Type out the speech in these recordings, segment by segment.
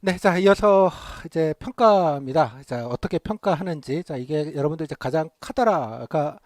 네, 자, 이어서 이제 평가입니다. 자, 어떻게 평가하는지. 자, 이게 여러분들 이제 가장 카더라가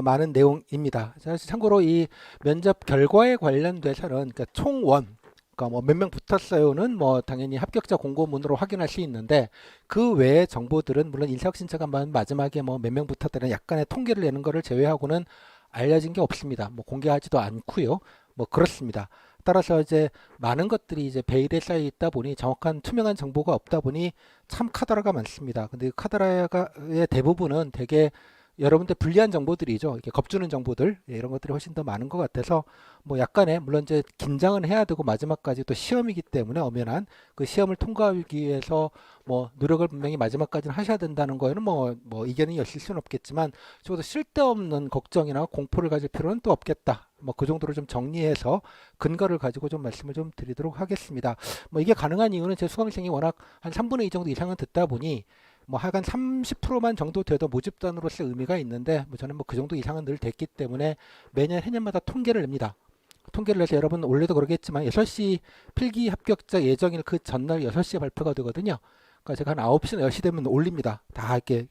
많은 내용입니다. 자, 참고로 이 면접 결과에 관련돼서는 그러니까 총원, 그러니까 뭐 몇 명 붙었어요는 뭐 당연히 합격자 공고문으로 확인할 수 있는데 그 외의 정보들은 물론 인사혁 신청하면 마지막에 뭐 몇 명 붙었다는 약간의 통계를 내는 거를 제외하고는 알려진 게 없습니다. 뭐 공개하지도 않고요. 뭐 그렇습니다. 따라서 이제 많은 것들이 이제 베일에 쌓여 있다 보니 정확한 투명한 정보가 없다 보니 참 카더라가 많습니다. 근데 그 카더라의 대부분은 되게 여러분들 불리한 정보들이죠. 이렇게 겁주는 정보들 이런 것들이 훨씬 더 많은 것 같아서 뭐 약간의 물론 이제 긴장은 해야 되고 마지막까지 또 시험이기 때문에 엄연한 그 시험을 통과하기 위해서 뭐 노력을 분명히 마지막까지는 하셔야 된다는 거에는 뭐 이견이 있을 수는 없겠지만 적어도 쓸데없는 걱정이나 공포를 가질 필요는 또 없겠다. 뭐 그 정도로 좀 정리해서 근거를 가지고 좀 말씀을 좀 드리도록 하겠습니다. 뭐 이게 가능한 이유는 제 수강생이 워낙 한 3분의 2 정도 이상은 듣다 보니 뭐 하여간 30%만 정도 돼도 모집단으로서 의미가 있는데 뭐 저는 뭐 그 정도 이상은 늘 됐기 때문에 매년 해년마다 통계를 냅니다. 통계를 내서 여러분 원래도 그러겠지만 6시 필기 합격자 예정일 그 전날 6시에 발표가 되거든요. 그러니까 제가 한 9시나 10시 되면 올립니다. 다 이렇게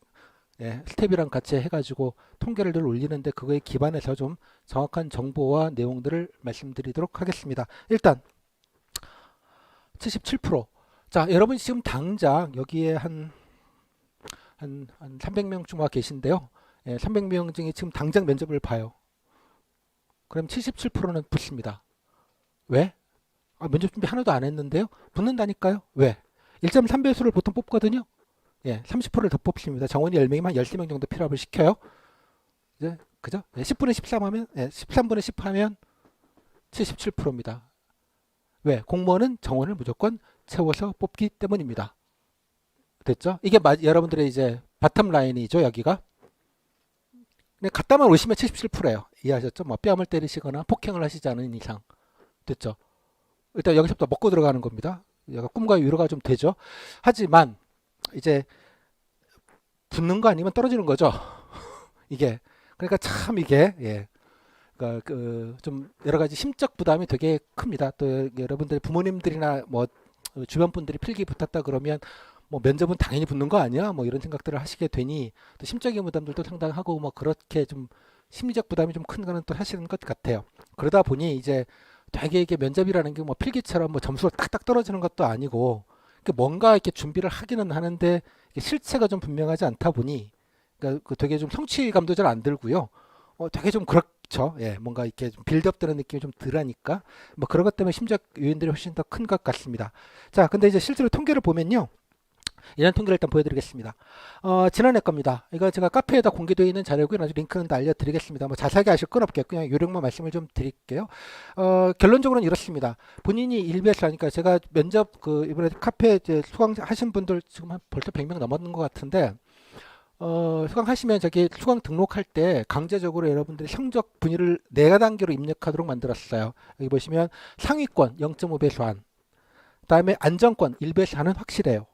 스텝이랑 같이 해가지고 통계를 늘 올리는데 그거에 기반해서 좀 정확한 정보와 내용들을 말씀드리도록 하겠습니다. 일단 77%. 자, 여러분 지금 당장 여기에 한 300명쯤 와 계신데요. 300명 중에 지금 당장 면접을 봐요. 그럼 77%는 붙습니다. 왜? 면접 준비 하나도 안 했는데요? 붙는다니까요? 왜? 1.3배수를 보통 뽑거든요. 30%를 더 뽑습니다. 정원이 10명이면 13명 정도 필요합을 시켜요. 이제 그죠? 10분의 13 하면 13분의 10 하면 77%입니다. 왜? 공무원은 정원을 무조건 채워서 뽑기 때문입니다. 됐죠? 이게 여러분들의 이제 바텀 라인이죠, 여기가. 근데 갔다만 오시면 77%예요. 이해하셨죠? 뭐 뺨을 때리시거나 폭행을 하시지 않은 이상. 됐죠? 일단 여기서부터 먹고 들어가는 겁니다. 약간 꿈과 위로가 좀 되죠. 하지만 이제 붙는 거 아니면 떨어지는 거죠. 이게 그러니까 참 이게 그러니까 그좀 여러 가지 심적 부담이 되게 큽니다. 또 여러분들 부모님들이나 뭐 주변 분들이 필기 붙었다 그러면 뭐 면접은 당연히 붙는 거 아니야? 뭐 이런 생각들을 하시게 되니 또 심적인 부담들도 상당하고 뭐 그렇게 좀 심리적 부담이 좀 큰 거는 또 사실인 것 같아요. 그러다 보니 이제 되게 이게 면접이라는 게 뭐 필기처럼 뭐 점수가 딱딱 떨어지는 것도 아니고 뭔가 이렇게 준비를 하기는 하는데 실체가 좀 분명하지 않다 보니 그러니까 그 되게 좀 성취감도 잘 안 들고요. 되게 좀 그렇죠. 뭔가 이렇게 좀 빌드업 되는 느낌이 좀 덜하니까 뭐 그런 것 때문에 심적 요인들이 훨씬 더 큰 것 같습니다. 자, 근데 이제 실제로 통계를 보면요. 이런 통계를 일단 보여드리겠습니다. 지난해 겁니다. 이거 제가 카페에다 공개되어 있는 자료고요. 나중에 링크는 다 알려드리겠습니다. 뭐 자세하게 아실 건 없겠고요. 그냥 요령만 말씀을 좀 드릴게요. 결론적으로는 이렇습니다. 본인이 일비에서 하니까 제가 면접 이번에 카페 이제 수강하신 분들 지금 한 벌써 100명 넘었는 것 같은데 수강하시면 저기 수강 등록할 때 강제적으로 여러분들이 성적 분위를 4단계로 입력하도록 만들었어요. 여기 보시면 상위권 0.5배수 한, 그다음에 안정권 1배수 한은 확실해요.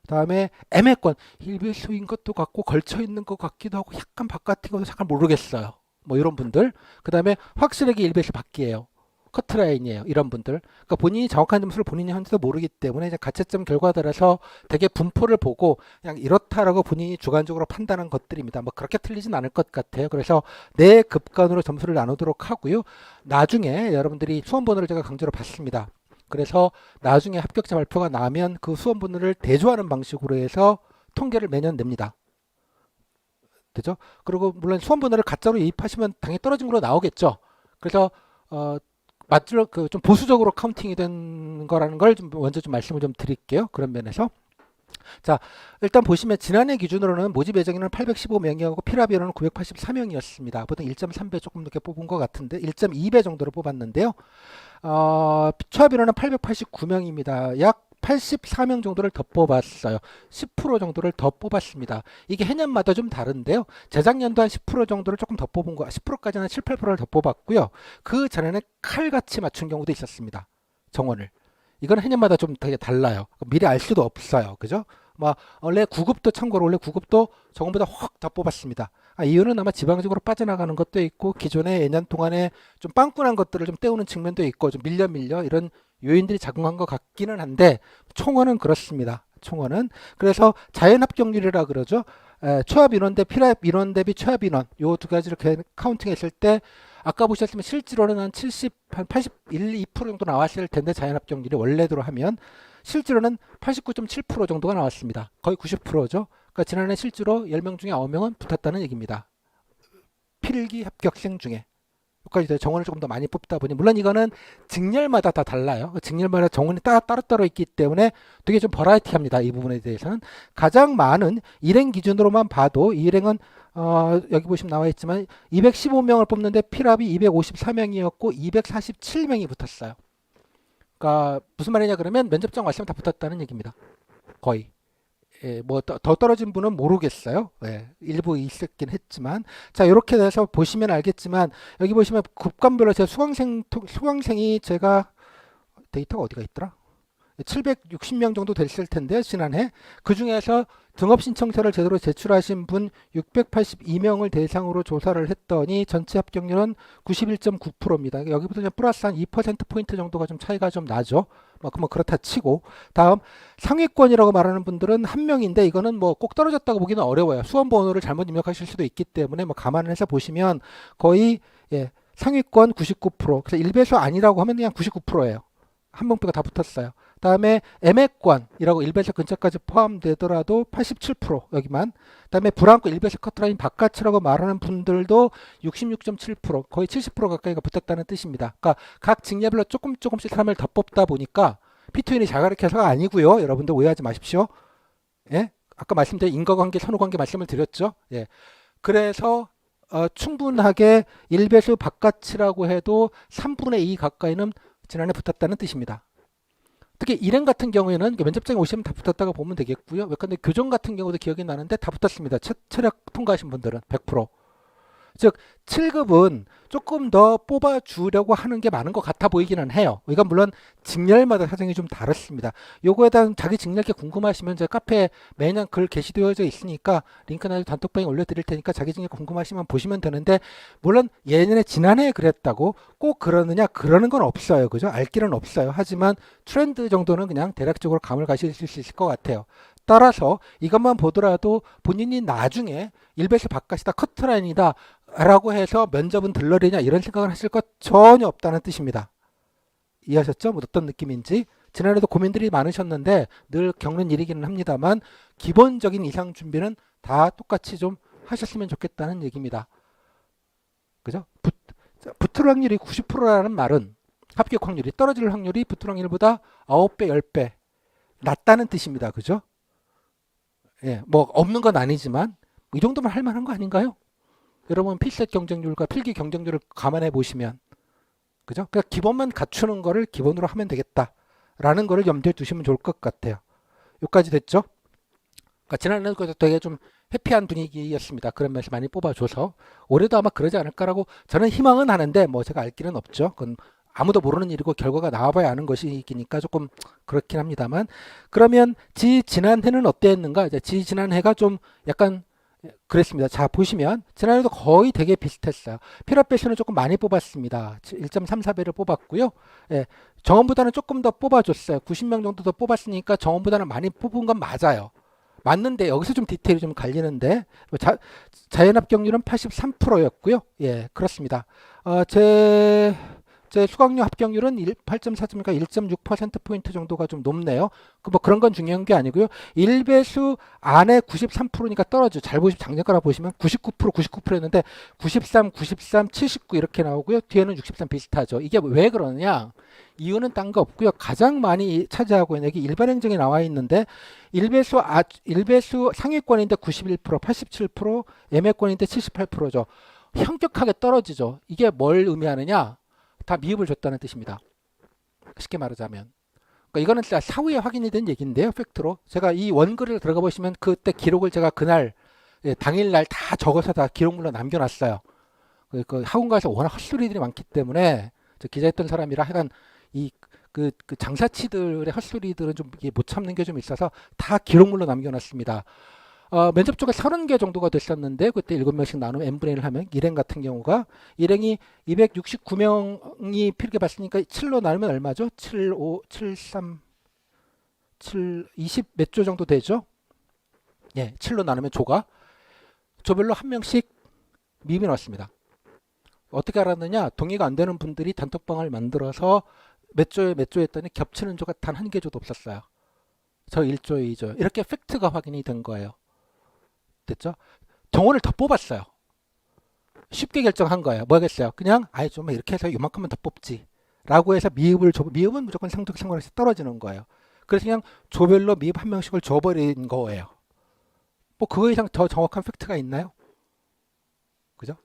다음에 애매권 1배수인 것도 같고 걸쳐 있는 것 같기도 하고 약간 바깥인 것도 잠깐 모르겠어요. 뭐 이런 분들. 그 다음에 확실하게 1배수 밖이에요. 커트라인이에요. 이런 분들. 그러니까 본인이 정확한 점수를 본인이 한지도 모르기 때문에 이제 가채점 결과 따라서 되게 분포를 보고 그냥 이렇다라고 본인이 주관적으로 판단한 것들입니다. 뭐 그렇게 틀리진 않을 것 같아요. 그래서 네 급간으로 점수를 나누도록 하고요. 나중에 여러분들이 수험 번호를 제가 강조로 받습니다. 그래서 나중에 합격자 발표가 나면 그 수험번호를 대조하는 방식으로 해서 통계를 매년 냅니다. 되죠? 그리고 물론 수험번호를 가짜로 이입하시면 당연히 떨어진 걸로 나오겠죠. 그래서 맞죠? 좀 보수적으로 카운팅이 된 거라는 걸 좀 먼저 좀 말씀을 좀 드릴게요. 그런 면에서. 자, 일단 보시면 지난해 기준으로는 모집 예정인은 815명이었고 필요합 인원은 984명이었습니다. 보통 1.3배 조금 넘게 뽑은 것 같은데 1.2배 정도로 뽑았는데요. 취업 인원은 889명입니다. 약 84명 정도를 더 뽑았어요. 10% 정도를 더 뽑았습니다. 이게 해년마다 좀 다른데요. 재작년도 한 10% 정도를 조금 더 뽑은 거, 10%까지는 7, 8%를 더 뽑았고요. 그 전에는 칼같이 맞춘 경우도 있었습니다. 정원을. 이건 해년마다 좀 되게 달라요. 미리 알 수도 없어요. 그죠? 원래 9급도 참고로 원래 9급도 저거보다 확 더 뽑았습니다. 이유는 아마 지방적으로 빠져나가는 것도 있고 기존에 예년 동안에 좀 빵꾸난 것들을 좀 때우는 측면도 있고 좀 밀려 이런 요인들이 작용한 것 같기는 한데 총어는 그렇습니다. 총어는 그래서 자연합격률이라 그러죠. 초합 인원 대 필합 인원 대비 초합 인원 요 두 가지를 카운팅했을 때 아까 보셨으면 실제로는 한 70, 한 81, 2% 정도 나왔을 텐데 자연합격률이 원래대로 하면 실제로는 89.7% 정도가 나왔습니다. 거의 90%죠. 그러니까 지난해 실제로 10명 중에 9명은 붙었다는 얘기입니다. 필기 합격생 중에. 여기까지 정원을 조금 더 많이 뽑다 보니 물론 이거는 직렬마다 다 달라요. 직렬마다 정원이 따로따로 있기 때문에 되게 좀 버라이티합니다. 이 부분에 대해서는 가장 많은 일행 기준으로만 봐도 일행은 여기 보시면 나와 있지만 215명을 뽑는데 필합이 254명이었고 247명이 붙었어요. 그러니까 무슨 말이냐 그러면 면접장 왔으면 다 붙었다는 얘기입니다. 거의. 예, 뭐 더 떨어진 분은 모르겠어요. 예, 일부 있었긴 했지만 자 이렇게 돼서 보시면 알겠지만 여기 보시면 급관별로 제 수강생이 제가 데이터가 어디가 있더라? 760명 정도 됐을 텐데 지난해 그 중에서 등업 신청서를 제대로 제출하신 분 682명을 대상으로 조사를 했더니 전체 합격률은 91.9%입니다. 여기부터 플러스 한 2%포인트 정도가 좀 차이가 좀 나죠. 뭐 그렇다 치고 다음 상위권이라고 말하는 분들은 한 명인데 이거는 뭐 꼭 떨어졌다고 보기는 어려워요. 수험 번호를 잘못 입력하실 수도 있기 때문에 뭐 감안을 해서 보시면 거의 상위권 99% 그래서 일배수 아니라고 하면 그냥 99%예요. 한 명표가 다 붙었어요. 다음에 애매권이라고 일배수 근처까지 포함되더라도 87% 여기만. 다음에 불안권 일배수 커트라인 바깥이라고 말하는 분들도 66.7% 거의 70% 가까이가 붙었다는 뜻입니다. 그러니까 각 직렬별로 조금씩 사람을 더 뽑다 보니까 피투인이 자가르켜서가 아니고요. 여러분들 오해하지 마십시오. 예? 아까 말씀드린 인과관계, 선후관계 말씀을 드렸죠. 예. 그래서 충분하게 일배수 바깥이라고 해도 3분의 2 가까이는 지난해 붙었다는 뜻입니다. 특히 일행 같은 경우에는 면접장에 오시면 다 붙었다고 보면 되겠고요. 근데 교정 같은 경우도 기억이 나는데 다 붙었습니다. 체력 통과하신 분들은 100%. 즉 7급은 조금 더 뽑아주려고 하는 게 많은 것 같아 보이기는 해요. 이건 물론 직렬마다 사정이 좀 다릅니다. 요거에 대한 자기 직렬게 궁금하시면 제 카페에 매년 글 게시되어져 있으니까 링크 나중에 단톡방에 올려드릴 테니까 자기 직렬 궁금하시면 보시면 되는데 물론 예전에 지난해에 그랬다고 꼭 그러느냐 그러는 건 없어요. 그죠? 알 길은 없어요. 하지만 트렌드 정도는 그냥 대략적으로 감을 가실 수 있을 것 같아요. 따라서 이것만 보더라도 본인이 나중에 일배수 바깥이다 커트라인이다 라고 해서 면접은 들러리냐 이런 생각을 하실 것 전혀 없다는 뜻입니다. 이해하셨죠? 뭐 어떤 느낌인지. 지난해도 고민들이 많으셨는데 늘 겪는 일이기는 합니다만 기본적인 이상 준비는 다 똑같이 좀 하셨으면 좋겠다는 얘기입니다. 그죠? 붙을 확률이 90%라는 말은 합격 확률이 떨어질 확률이 붙을 확률보다 9배, 10배 낮다는 뜻입니다. 그죠? 예, 뭐 없는 건 아니지만 이 정도면 할 만한 거 아닌가요? 여러분 필셋 경쟁률과 필기 경쟁률을 감안해 보시면 그죠? 그러니까 기본만 갖추는 거를 기본으로 하면 되겠다라는 거를 염두에 두시면 좋을 것 같아요. 여기까지 됐죠? 그러니까 지난해는 되게 좀 해피한 분위기였습니다. 그런 면에서 많이 뽑아줘서 올해도 아마 그러지 않을까라고 저는 희망은 하는데 뭐 제가 알 길은 없죠. 그건 아무도 모르는 일이고 결과가 나와봐야 아는 것이니까 조금 그렇긴 합니다만 그러면 지난해는 어땠는가? 이제 지난해가 좀 약간 그랬습니다. 자 보시면 지난해도 거의 되게 비슷했어요. 필압 배수는 조금 많이 뽑았습니다. 1.34배를 뽑았고요. 예, 정원보다는 조금 더 뽑아줬어요. 90명 정도 더 뽑았으니까 정원보다는 많이 뽑은 건 맞아요. 맞는데 여기서 좀 디테일이 좀 갈리는데 자연 합격률은 83%였고요. 예, 그렇습니다. 제 수강료 합격률은 8.4점이니까 1.6%포인트 정도가 좀 높네요. 뭐 그런 건 중요한 게 아니고요. 1배수 안에 93%니까 떨어져. 잘 보시면 작년 거라 보시면 99%였는데 93, 93, 79 이렇게 나오고요. 뒤에는 63 비슷하죠. 이게 왜 그러느냐? 이유는 딴 거 없고요. 가장 많이 차지하고 있는 여기 일반 행정에 나와 있는데 1배수 상위권인데 91%, 87%, 애매권인데 78%죠. 현격하게 떨어지죠. 이게 뭘 의미하느냐? 다 미흡을 줬다는 뜻입니다. 쉽게 말하자면. 그러니까 이거는 진짜 사후에 확인이 된 얘기인데요. 팩트로. 제가 이 원글을 들어가 보시면 그때 기록을 제가 그날 당일날 다 적어서 다 기록물로 남겨놨어요. 그 학원 가서 워낙 헛소리들이 많기 때문에 기자했던 사람이라 하여간 그 장사치들의 헛소리들은 좀 못 참는 게 좀 있어서 다 기록물로 남겨놨습니다. 면접 쪽에 30개 정도가 됐었는데 그때 7명씩 나누면 n분의 1을 하면 일행 같은 경우가 일행이 269명이 필기 봤으니까 7로 나누면 얼마죠? 7, 5, 7, 3, 7, 20 몇 조 정도 되죠? 예, 7로 나누면 조가 조별로 한 명씩 미입이 나왔습니다. 어떻게 알았느냐? 동의가 안 되는 분들이 단톡방을 만들어서 몇 조에 몇 조 했더니 겹치는 조가 단 한 개 조도 없었어요. 저 1조에 2조. 이렇게 팩트가 확인이 된 거예요. 됐죠? 정원을 더 뽑았어요. 쉽게 결정한 거예요. 뭐겠어요? 그냥 아예 좀 이렇게 해서 이만큼만 더 뽑지. 라고 해서 미흡은 무조건 상관없이 떨어지는 거예요. 그래서 그냥 조별로 미흡 한 명씩을 줘버린 거예요. 뭐 그거 이상 더 정확한 팩트가 있나요? 그죠?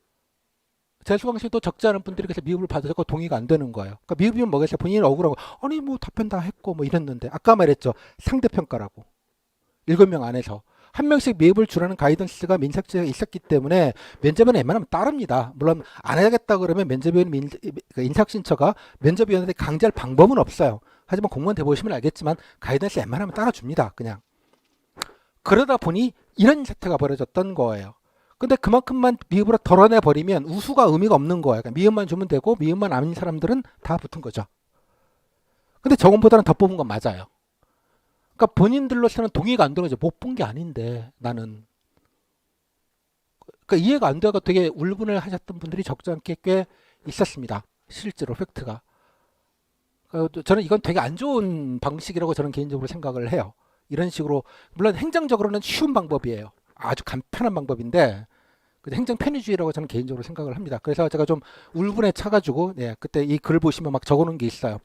재수강시도 적지 않은 분들이 그래서 미흡을 받아서 동의가 안 되는 거예요. 그러니까 미흡이면 뭐겠어요? 본인이 억울하고 아니 뭐 답변 다 했고 뭐 이랬는데 아까 말했죠. 상대평가라고. 7명 안에서 한 명씩 미흡을 주라는 가이던스가 민삭제가 있었기 때문에 면접은 웬만하면 따릅니다. 물론 안 해야겠다 그러면 면접위원 인사신처가 면접위원한테 강제할 방법은 없어요. 하지만 공무원 돼보시면 알겠지만 가이던스 웬만하면 따라줍니다. 그냥. 그러다 보니 이런 사태가 벌어졌던 거예요. 근데 그만큼만 미흡으로 덜어내 버리면 우수가 의미가 없는 거예요. 그러니까 미흡만 주면 되고 미흡만 아닌 사람들은 다 붙은 거죠. 근데 저건보다는 더 뽑은 건 맞아요. 그러니까 본인들로서는 동의가 안 되는 거죠. 못 본 게 아닌데 나는. 그러니까 이해가 안 되고 되게 울분을 하셨던 분들이 적지 않게 꽤 있었습니다. 실제로 팩트가. 저는 이건 되게 안 좋은 방식이라고 저는 개인적으로 생각을 해요. 이런 식으로 물론 행정적으로는 쉬운 방법이에요. 아주 간편한 방법인데 행정 편의주의라고 저는 개인적으로 생각을 합니다. 그래서 제가 좀 울분에 차가지고 그때 이 글 보시면 막 적어놓은 게 있어요.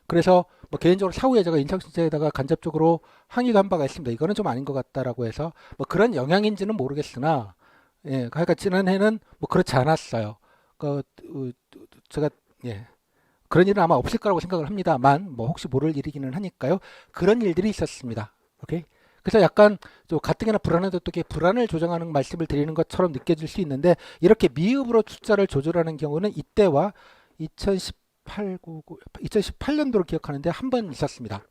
그래서 뭐 개인적으로 사후에 제가 인사신청에다가 간접적으로 항의가 한 바가 있습니다. 이거는 좀 아닌 것 같다라고 해서 뭐 그런 영향인지는 모르겠으나 그러니까 지난해는 뭐 그렇지 않았어요. 제가 그런 일은 아마 없을 거라고 생각을 합니다만 뭐 혹시 모를 일이기는 하니까요. 그런 일들이 있었습니다. 오케이. 그래서 약간 좀 가뜩이나 불안해도 또 불안을 조정하는 말씀을 드리는 것처럼 느껴질 수 있는데 이렇게 미흡으로 숫자를 조절하는 경우는 이때와 2018년도를 기억하는데 한 번 있었습니다.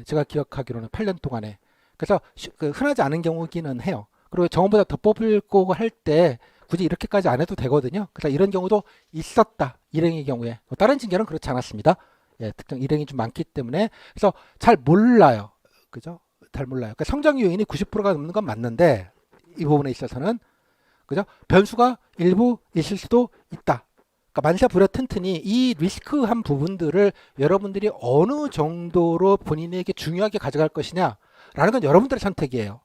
제가 기억하기로는 8년 동안에. 그래서 흔하지 않은 경우기는 해요. 그리고 정원보다 더 뽑고 할 때 굳이 이렇게까지 안 해도 되거든요. 그래서 이런 경우도 있었다. 일행의 경우에. 다른 징계는 그렇지 않았습니다. 특정 일행이 좀 많기 때문에. 그래서 잘 몰라요. 그죠? 잘 몰라요. 그러니까 성장 요인이 90%가 넘는 건 맞는데 이 부분에 있어서는 그죠? 변수가 일부 있을 수도 있다. 그러니까 만사 불여 튼튼히 이 리스크한 부분들을 여러분들이 어느 정도로 본인에게 중요하게 가져갈 것이냐라는 건 여러분들의 선택이에요.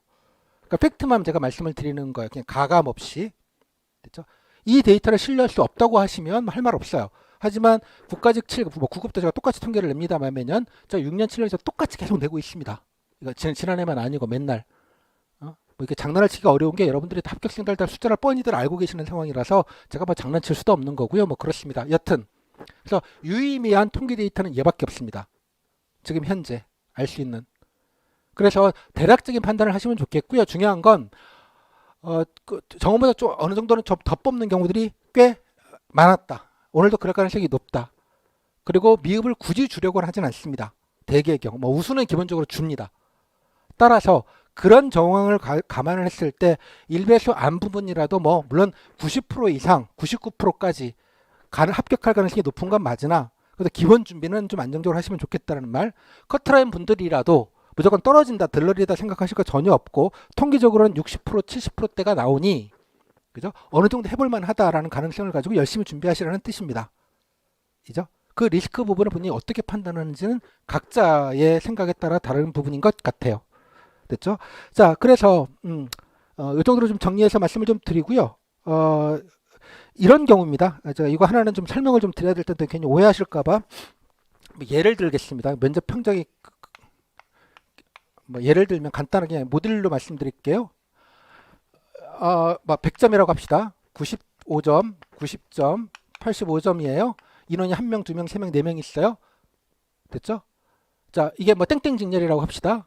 그러니까 팩트만 제가 말씀을 드리는 거예요. 그냥 가감 없이. 됐죠? 이 데이터를 신뢰할 수 없다고 하시면 할 말 없어요. 하지만 국가직 7급, 뭐 9급도 제가 똑같이 통계를 냅니다만 매년 저 6년 7년에서 똑같이 계속 내고 있습니다. 이거 지난해만 아니고 맨날 뭐 이렇게 장난을 치기가 어려운 게 여러분들이 합격생들 다 숫자를 뻔히들 알고 계시는 상황이라서 제가 뭐 장난칠 수도 없는 거고요. 뭐 그렇습니다. 여튼 그래서 유의미한 통계 데이터는 얘밖에 없습니다. 지금 현재 알 수 있는. 그래서 대략적인 판단을 하시면 좋겠고요. 중요한 건 정원보다 좀 어느 정도는 더 뽑는 경우들이 꽤 많았다. 오늘도 그럴 가능성이 높다. 그리고 미흡을 굳이 주려고 하진 않습니다. 대개의 경우 뭐 우수는 기본적으로 줍니다. 따라서 그런 정황을 감안을 했을 때 일배수 안 부분이라도 뭐 물론 90% 이상 99%까지 합격할 가능성이 높은 건 맞으나 그래서 기본 준비는 좀 안정적으로 하시면 좋겠다는 말. 커트라인 분들이라도 무조건 떨어진다 들러리다 생각하실 거 전혀 없고 통계적으로는 60% 70%대가 나오니 그죠? 어느 정도 해볼만 하다라는 가능성을 가지고 열심히 준비하시라는 뜻입니다. 그죠? 그 리스크 부분을 본인이 어떻게 판단하는지는 각자의 생각에 따라 다른 부분인 것 같아요. 됐죠? 자, 그래서 이 정도로 좀 정리해서 말씀을 좀 드리고요. 이런 경우입니다. 제가 이거 하나는 좀 설명을 좀 드려야 될 텐데 괜히 오해하실까봐 예를 들겠습니다. 면접 평정이 뭐 예를 들면 간단하게 모델로 말씀드릴게요. 100점이라고 합시다. 95점, 90점, 85점이에요. 인원이 1명, 2명, 3명, 4명 있어요. 됐죠? 자, 이게 뭐 땡땡 직렬이라고 합시다.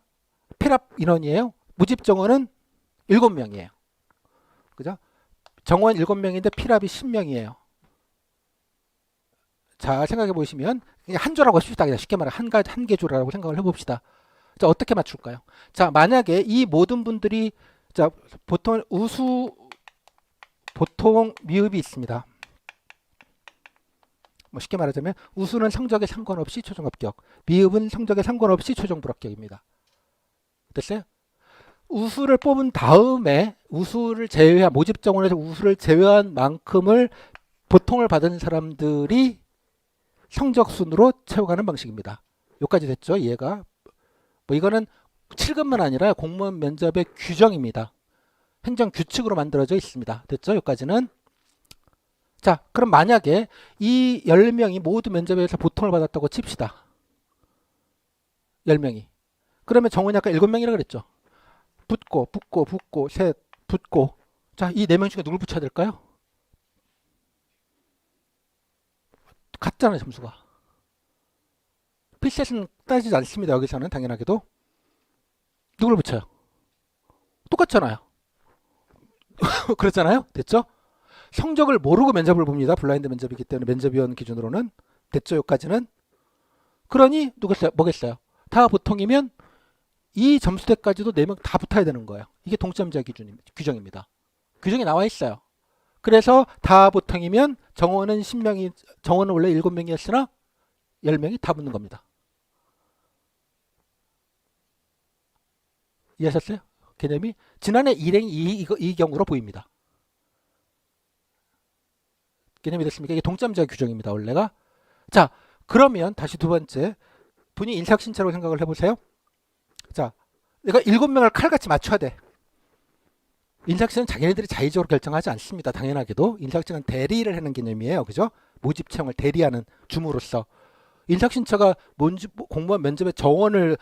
필합 인원이에요. 모집 정원은 7명이에요. 그죠? 정원 7명인데 필합이 10명이에요. 자, 생각해 보시면 한 조라고 합시다. 그냥 쉽게 말해 한 개 조라고 생각을 해 봅시다. 자, 어떻게 맞출까요? 자, 만약에 이 모든 분들이 자, 보통 미흡이 있습니다. 뭐 쉽게 말하자면 우수는 성적에 상관없이 최종 합격, 미흡은 성적에 상관없이 최종 불합격입니다. 됐어요? 우수를 뽑은 다음에 우수를 제외한 모집 정원에서 우수를 제외한 만큼을 보통을 받은 사람들이 성적 순으로 채워가는 방식입니다. 여기까지 됐죠? 이해가? 뭐 이거는 7급만 아니라 공무원 면접의 규정입니다. 행정 규칙으로 만들어져 있습니다. 됐죠? 여기까지는. 자, 그럼 만약에 이 10명이 모두 면접에서 보통을 받았다고 칩시다. 10명이. 그러면 정원이 아까 7명이라고 그랬죠? 붙고, 셋, 붙고. 자, 이 4명 중에 누굴 붙여야 될까요? 같잖아요, 점수가. 필셋은 따지지 않습니다. 여기서는 당연하게도. 누굴 붙여요? 똑같잖아요. 그렇잖아요? 됐죠? 성적을 모르고 면접을 봅니다. 블라인드 면접이기 때문에 면접위원 기준으로는. 됐죠? 여기까지는. 그러니 뭐겠어요? 다 보통이면 이 점수대까지도 4명 다 붙어야 되는 거예요. 이게 동점자 규정입니다. 규정이 나와 있어요. 그래서 다 보통이면 정원은 원래 7명이었으나 10명이 다 붙는 겁니다. 이해하셨어요? 개념이 지난해 일행 이 경우로 보입니다. 개념이 됐습니까? 이게 동점자 규정입니다. 원래가. 자, 그러면 다시 두 번째, 본인 인사신체로 생각을 해보세요. 자, 내가 7명을 칼같이 맞춰야 돼. 인사학생은 자기네들이 자의적으로 결정하지 않습니다. 당연하게도. 인사학생은 대리를 하는 개념이에요. 그죠? 모집 채용을 대리하는 주무로서. 인사신처가 공무원 면접의 정원을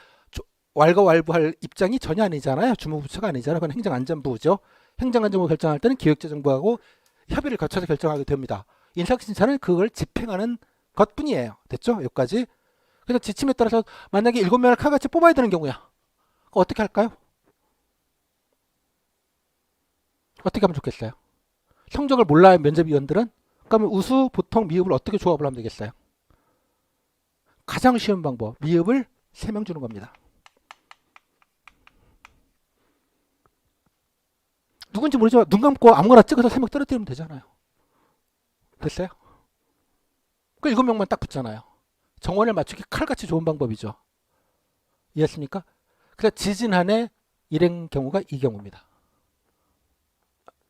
왈가왈부할 입장이 전혀 아니잖아요. 주무부처가 아니잖아요. 그건 행정안전부죠. 행정안전부 결정할 때는 기획재정부하고 협의를 거쳐서 결정하게 됩니다. 인사신처는 그걸 집행하는 것뿐이에요. 됐죠? 여기까지. 그래서 지침에 따라서 만약에 7명을 칼같이 뽑아야 되는 경우야. 어떻게 할까요? 어떻게 하면 좋겠어요? 성적을 몰라요, 면접위원들은? 그러면 우수, 보통, 미흡을 어떻게 조합을 하면 되겠어요? 가장 쉬운 방법, 미흡을 3명 주는 겁니다. 누군지 모르지만 눈 감고 아무거나 찍어서 3명 떨어뜨리면 되잖아요. 됐어요? 그 7명만 딱 붙잖아요. 정원을 맞추기 칼같이 좋은 방법이죠. 이해했습니까? 그래서 지지난해 일행 경우가 이 경우입니다.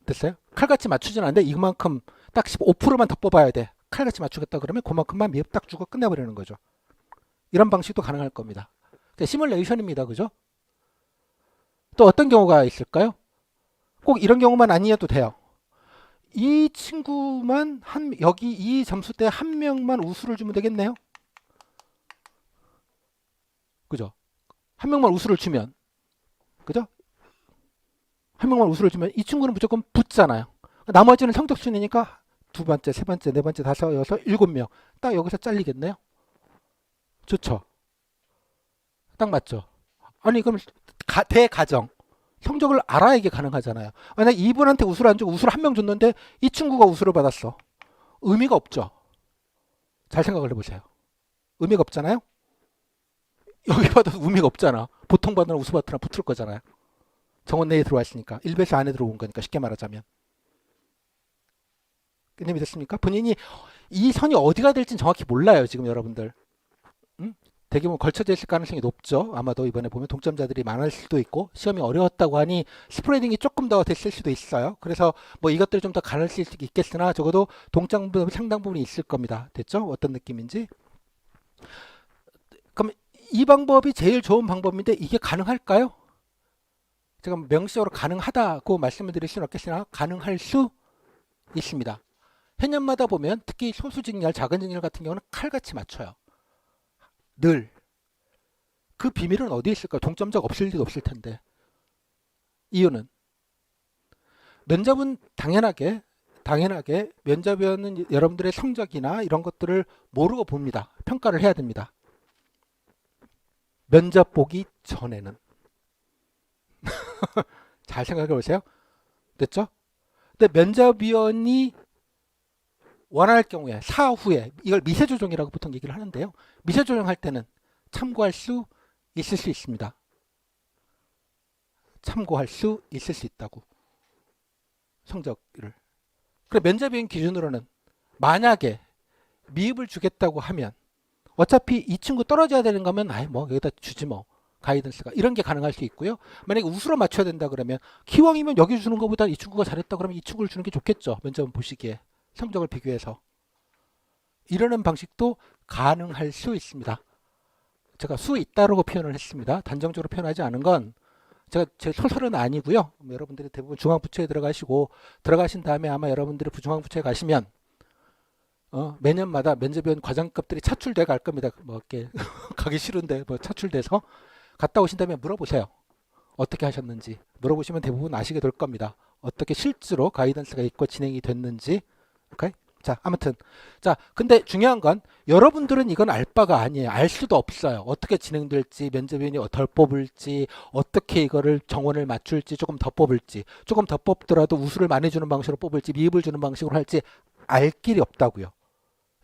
됐어요? 칼같이 맞추진 않는데 이만큼 딱 15%만 더 뽑아야 돼. 칼같이 맞추겠다 그러면 그만큼만 미흡 딱 주고 끝내버리는 거죠. 이런 방식도 가능할 겁니다. 시뮬레이션입니다. 그죠? 또 어떤 경우가 있을까요? 꼭 이런 경우만 아니어도 돼요. 이 친구만 여기 이 점수대 한 명만 우수를 주면 되겠네요. 그죠? 한 명만 우수를 주면, 그죠? 한 명만 우수를 주면 이 친구는 무조건 붙잖아요. 나머지는 성적순이니까 두 번째, 세 번째, 네 번째, 다섯, 여섯, 7명. 딱 여기서 잘리겠네요. 좋죠? 딱 맞죠? 아니 그럼 대가정 성적을 알아야 이게 가능하잖아요. 만약 이분한테 우수를 안 주고 우수를 한 명 줬는데 이 친구가 우수를 받았어. 의미가 없죠. 잘 생각을 해보세요. 의미가 없잖아요. 여기 받아도 의미가 없잖아. 보통 받으나 우수 받으나 붙을 거잖아요. 정원 내에 들어와 있으니까. 일베스 안에 들어온 거니까 쉽게 말하자면. 개념이 됐습니까? 본인이 이 선이 어디가 될지는 정확히 몰라요. 지금 여러분들. 대규모 걸쳐져 있을 가능성이 높죠. 아마도 이번에 보면 동점자들이 많을 수도 있고 시험이 어려웠다고 하니 스프레딩이 조금 더 됐을 수도 있어요. 그래서 뭐 이것들이 좀 더 가능할 수 있겠으나 적어도 동점부 상당 부분이 있을 겁니다. 됐죠? 어떤 느낌인지. 그럼 이 방법이 제일 좋은 방법인데 이게 가능할까요? 제가 명시적으로 가능하다고 말씀을 드릴 수는 없겠으나 가능할 수 있습니다. 해년마다 보면 특히 소수직렬, 작은 직렬 같은 경우는 칼같이 맞춰요. 늘. 그 비밀은 어디에 있을까요? 동점자가 없을 리도 없을 텐데. 이유는 면접은 당연하게 면접위원은 여러분들의 성적이나 이런 것들을 모르고 봅니다. 평가를 해야 됩니다. 면접 보기 전에는. 잘 생각해 보세요. 됐죠? 근데 면접위원이 원할 경우에 사후에 이걸 미세조정이라고 보통 얘기를 하는데요. 미세조정할 때는 참고할 수 있을 수 있습니다. 참고할 수 있을 수 있다고. 성적을. 그래 면접인 기준으로는 만약에 미흡을 주겠다고 하면 어차피 이 친구 떨어져야 되는 거면 아예 뭐 여기다 주지 뭐 가이던스가 이런 게 가능할 수 있고요. 만약에 우수로 맞춰야 된다 그러면 기왕이면 여기 주는 것보다 이 친구가 잘했다 그러면 이 친구를 주는 게 좋겠죠. 면접은 보시기에 성적을 비교해서 이러는 방식도 가능할 수 있습니다. 제가 수 있다라고 표현을 했습니다. 단정적으로 표현하지 않은 건 제가 제 소설은 아니고요. 여러분들이 대부분 중앙부처에 들어가시고 들어가신 다음에 아마 여러분들이 중앙부처에 가시면 매년마다 면접위원 과장급들이 차출돼 갈 겁니다. 뭐 이렇게 가기 싫은데 뭐 차출돼서 갔다 오신 다음에 물어보세요. 어떻게 하셨는지 물어보시면 대부분 아시게 될 겁니다. 어떻게 실제로 가이던스가 있고 진행이 됐는지. 오케이? 자, 아무튼 자, 근데 중요한 건 여러분들은 이건 알 바가 아니에요. 알 수도 없어요. 어떻게 진행될지, 면접위원이 덜 뽑을지, 어떻게 이거를 정원을 맞출지, 조금 더 뽑을지, 조금 더 뽑더라도 우수를 많이 주는 방식으로 뽑을지, 미흡을 주는 방식으로 할지 알 길이 없다고요.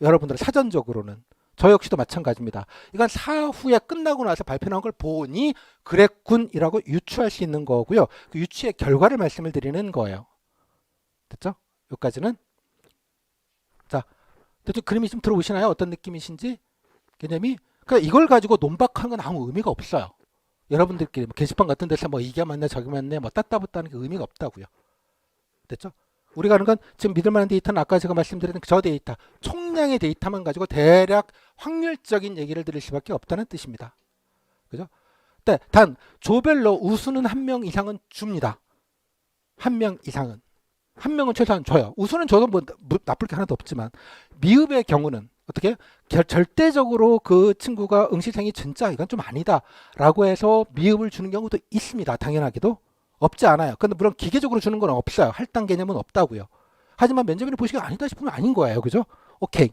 여러분들은 사전적으로는. 저 역시도 마찬가지입니다. 이건 사후에 끝나고 나서 발표 나온 걸 보니 그랬군이라고 유추할 수 있는 거고요. 그 유추의 결과를 말씀을 드리는 거예요. 됐죠? 여기까지는. 자, 대충 그림이 좀 들어오시나요? 어떤 느낌이신지? 개념이? 그러니까 이걸 가지고 논박하는 건 아무 의미가 없어요. 여러분들끼리 뭐 게시판 같은 데서 뭐 이게 맞네 저게 맞네 뭐 따따붙다는 게 의미가 없다고요. 됐죠? 우리가 하는 건 지금 믿을 만한 데이터는 아까 제가 말씀드린 저 데이터, 총량의 데이터만 가지고 대략 확률적인 얘기를 드릴 수밖에 없다는 뜻입니다. 그죠? 네, 단 조별로 우수는 한 명 이상은 줍니다. 한 명 이상은. 한 명은 최소한 줘요. 우수는 줘도 뭐 나쁠 게 하나도 없지만 미흡의 경우는 어떻게 절대적으로 그 친구가 응시생이 진짜 이건 좀 아니다 라고 해서 미흡을 주는 경우도 있습니다. 당연하게도. 없지 않아요. 근데 물론 기계적으로 주는 건 없어요. 할당 개념은 없다고요. 하지만 면접인이 보시기에 아니다 싶으면 아닌 거예요. 그죠? 오케이.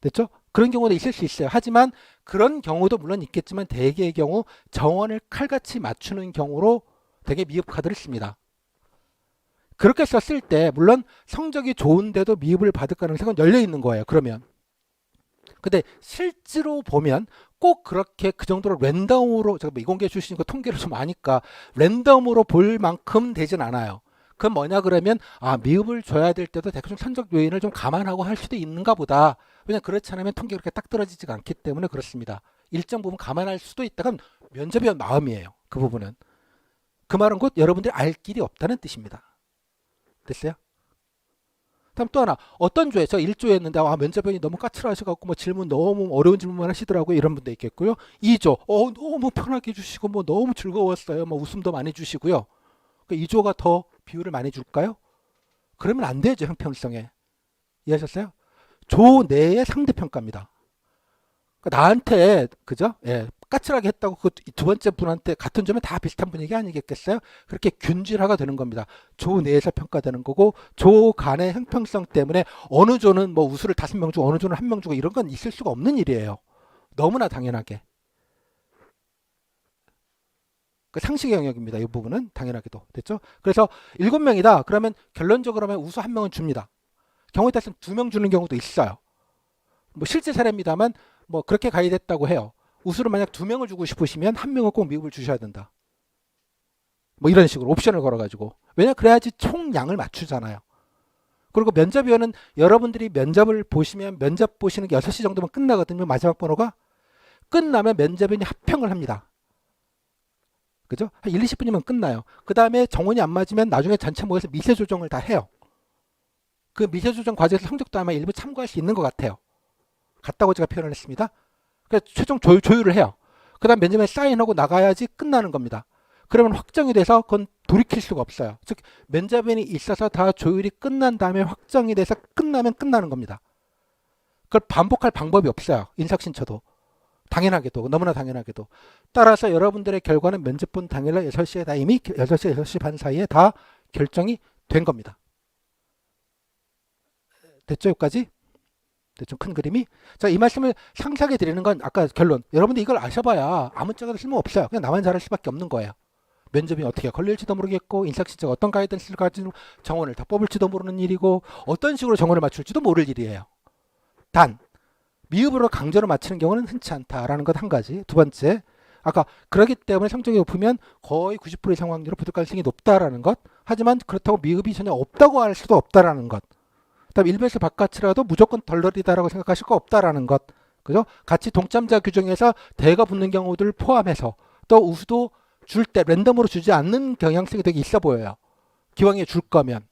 됐죠? 그런 경우도 있을 수 있어요. 하지만 그런 경우도 물론 있겠지만 대개의 경우 정원을 칼같이 맞추는 경우로 되게 미흡 카드를 씁니다. 그렇게 썼을 때 물론 성적이 좋은데도 미흡을 받을 가능성은 열려 있는 거예요. 그러면. 근데 실제로 보면 꼭 그렇게 그 정도로 랜덤으로 제가 이공계 출신이고 통계를 좀 아니까 랜덤으로 볼 만큼 되진 않아요. 그건 뭐냐 그러면 미흡을 줘야 될 때도 대충 성적 요인을 좀 감안하고 할 수도 있는가 보다. 왜냐면 그렇지 않으면 통계가 그렇게 딱 떨어지지가 않기 때문에 그렇습니다. 일정 부분 감안할 수도 있다. 그럼 면접위원 마음이에요. 그 부분은. 그 말은 곧 여러분들이 알 길이 없다는 뜻입니다. 됐어요? 다음 또 하나 어떤 조에 저 1조에 했는데 면접위원이 너무 까칠하셔갖고 뭐 질문 너무 어려운 질문만 하시더라고요. 이런 분도 있겠고요. 2조 너무 편하게 해주시고 뭐 너무 즐거웠어요. 뭐 웃음도 많이 주시고요. 그러니까 2조가 더 비율을 많이 줄까요? 그러면 안 되죠. 형평성에. 이해하셨어요? 조 내의 상대평가입니다. 그러니까 나한테 그죠? 예, 까칠하게 했다고 그 두 번째 분한테 같은 점에 다 비슷한 분위기 아니겠겠어요? 그렇게 균질화가 되는 겁니다. 조 내에서 평가되는 거고 조 간의 형평성 때문에 어느 조는 뭐 우수를 5명 주고 어느 조는 1명 주고 이런 건 있을 수가 없는 일이에요. 너무나 당연하게. 그 상식의 영역입니다. 이 부분은 당연하게도. 됐죠? 그래서 7명이다. 그러면 결론적으로 하면 우수 1명은 줍니다. 경우에 따라서는 2명 주는 경우도 있어요. 뭐 실제 사례입니다만 뭐 그렇게 가이드했다고 해요. 우수를 만약 2명을 주고 싶으시면 1명은 꼭 미흡을 주셔야 된다. 뭐 이런 식으로 옵션을 걸어가지고. 왜냐 그래야지 총량을 맞추잖아요. 그리고 면접위원은 여러분들이 면접을 보시면 면접 보시는 게 6시 정도면 끝나거든요. 마지막 번호가. 끝나면 면접위원이 합평을 합니다. 그죠? 한 1, 20분이면 끝나요. 그 다음에 정원이 안 맞으면 나중에 전체 모여서 미세 조정을 다 해요. 그 미세 조정 과정에서 성적도 아마 일부 참고할 수 있는 것 같아요. 같다고 제가 표현을 했습니다. 그래서 최종 조율을 해요. 그 다음 면접에 사인하고 나가야지 끝나는 겁니다. 그러면 확정이 돼서 그건 돌이킬 수가 없어요. 즉 면접인이 있어서 다 조율이 끝난 다음에 확정이 돼서 끝나면 끝나는 겁니다. 그걸 반복할 방법이 없어요. 인사신청도. 당연하게도 너무나 당연하게도. 따라서 여러분들의 결과는 면접본 당일날 6시에 다 이미 6시, 6시 반 사이에 다 결정이 된 겁니다. 됐죠? 여기까지? 대충 큰 그림이. 자, 이 말씀을 상세하게 드리는 건 아까 결론. 여러분들 이걸 아셔봐야 아무짝에도 쓸모없어요. 그냥 나만 잘할 수밖에 없는 거예요. 면접이 어떻게 걸릴지도 모르겠고 인사신청가 어떤 가이던스를 가지고 정원을 다 뽑을지도 모르는 일이고 어떤 식으로 정원을 맞출지도 모를 일이에요. 단 미흡으로 강제로 맞추는 경우는 흔치 않다라는 것 한 가지. 두 번째 아까 그러기 때문에 성적이 높으면 거의 90% 이상 확률로 붙을 가능성이 높다라는 것. 하지만 그렇다고 미흡이 전혀 없다고 할 수도 없다라는 것. 그다음 일베에서 바깥이라도 무조건 덜덜이다라고 생각하실 거 없다라는 것. 그죠? 같이 동참자 규정에서 대가 붙는 경우들을 포함해서 또 우수도 줄 때 랜덤으로 주지 않는 경향성이 되게 있어 보여요. 기왕에 줄 거면.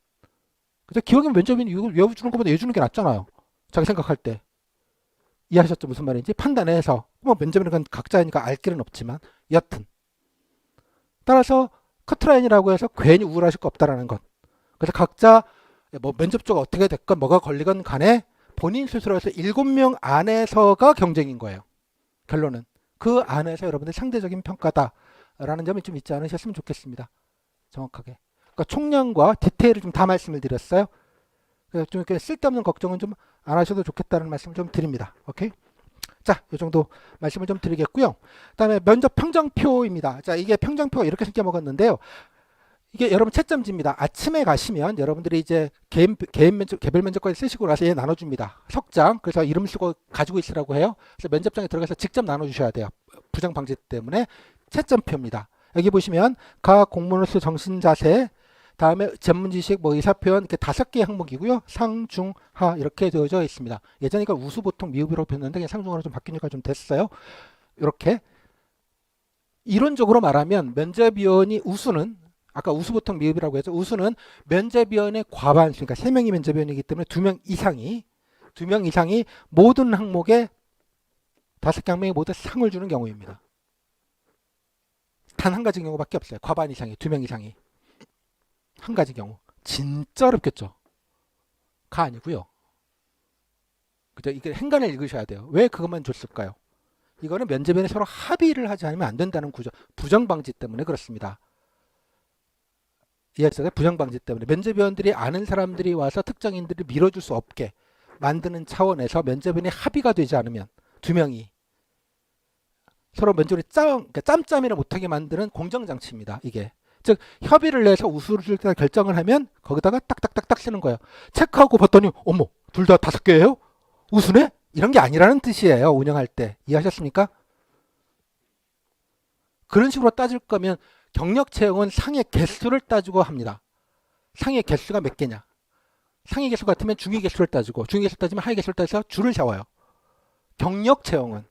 그죠? 기왕에 면접인 이거 외부 주는 것보다 얘 주는 게 낫잖아요. 자기 생각할 때. 이해하셨죠? 무슨 말인지? 판단해서. 뭐 면접이라는 건 각자니까 알 길은 없지만 여튼. 따라서 커트라인이라고 해서 괜히 우울하실 거 없다라는 것. 그래서 각자 뭐 면접조가 어떻게 됐건 뭐가 걸리건 간에 본인 스스로에서 7명 안에서가 경쟁인 거예요. 결론은. 그 안에서 여러분들 상대적인 평가다라는 점이 좀 있지 않으셨으면 좋겠습니다. 정확하게. 그러니까 총량과 디테일을 좀 다 말씀을 드렸어요. 그래서 좀 이렇게 쓸데없는 걱정은 좀 안 하셔도 좋겠다는 말씀을 좀 드립니다. 오케이? 자, 이 정도 말씀을 좀 드리겠고요. 그다음에 면접 평정표입니다. 자, 이게 평정표가 이렇게 생겨 먹었는데요. 이게 여러분 채점지입니다. 아침에 가시면 여러분들이 이제 개인 면접, 개별 면접까지 쓰시고 나서 얘 나눠줍니다. 석장. 그래서 이름 쓰고 가지고 있으라고 해요. 그래서 면접장에 들어가서 직접 나눠주셔야 돼요. 부정 방지 때문에 채점표입니다. 여기 보시면 각 공무원으로서 정신 자세, 다음에 전문 지식, 뭐 의사표현 이렇게 5개의 항목이고요. 상, 중, 하 이렇게 되어져 있습니다. 예전이니까 우수, 보통, 미흡이라고 배웠는데 그냥 상중하로 좀 바뀌니까 좀 됐어요. 이렇게 이론적으로 말하면 면접위원이 우수는 아까 우수, 보통, 미흡이라고 해서 우수는 면접위원의 과반수, 그러니까 3명이 면접위원이기 때문에 2명 이상이 모든 항목에 5개 항목에 모두 상을 주는 경우입니다. 단 한 가지 경우밖에 없어요. 과반 이상이, 2명 이상이. 한 가지 경우. 진짜 어렵겠죠. 가 아니고요. 그죠? 이게 행간을 읽으셔야 돼요. 왜 그것만 줬을까요? 이거는 면접위원이 서로 합의를 하지 않으면 안 된다는 구조. 부정방지 때문에 그렇습니다. 이해하셨어요? 부정방지 때문에. 면접위원들이 아는 사람들이 와서 특정인들을 밀어줄 수 없게 만드는 차원에서 면접위원이 합의가 되지 않으면 2명이 서로 면접을 그러니까 짬짬이를 못하게 만드는 공정장치입니다. 이게. 즉 협의를 내서 우수를 결정을 하면 거기다가 딱딱딱딱 쓰는 거예요. 체크하고 봤더니 어머 둘 다 5개예요? 우수네? 이런 게 아니라는 뜻이에요. 운영할 때. 이해하셨습니까? 그런 식으로 따질 거면 경력 채용은 상의 개수를 따지고 합니다. 상의 개수가 몇 개냐. 상위 개수 같으면 중위 개수를 따지고 중위 개수 따지면 하위 개수를 따져서 줄을 세워요. 경력 채용은.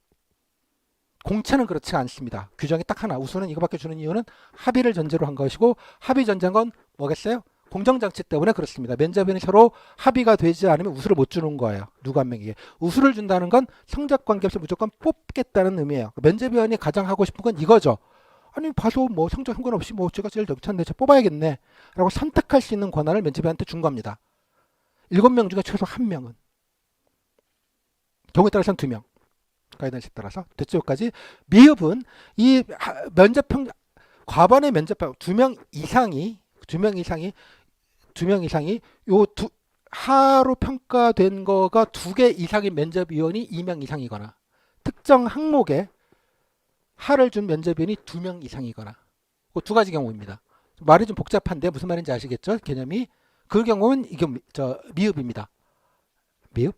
공채는 그렇지 않습니다. 규정이 딱 하나. 우수는 이거밖에 주는 이유는 합의를 전제로 한 것이고 합의 전제인 건 뭐겠어요? 공정장치 때문에 그렇습니다. 면접위원이 서로 합의가 되지 않으면 우수를 못 주는 거예요. 누구 한 명에게. 우수를 준다는 건 성적 관계없이 무조건 뽑겠다는 의미예요. 면접위원이 가장 하고 싶은 건 이거죠. 아니 봐서 뭐 성적 상관없이 뭐 제가 제일 덕찬데 제가 뽑아야겠네 라고 선택할 수 있는 권한을 면접위원한테 준 겁니다. 7명 중에 최소 1명은. 경우에 따라서는 2명. 가이던스에 따라서 됐죠? 여기까지. 미흡은 이 면접평 과반의 면접평 2명 이상이 요 하로 평가된 거가 2개 이상인 면접위원이 2명 이상이거나 특정 항목에 하를 준 면접위원이 2명 이상이거나 그 2가지 경우입니다. 말이 좀 복잡한데 무슨 말인지 아시겠죠? 개념이. 그 경우는 이게 미흡입니다. 미흡.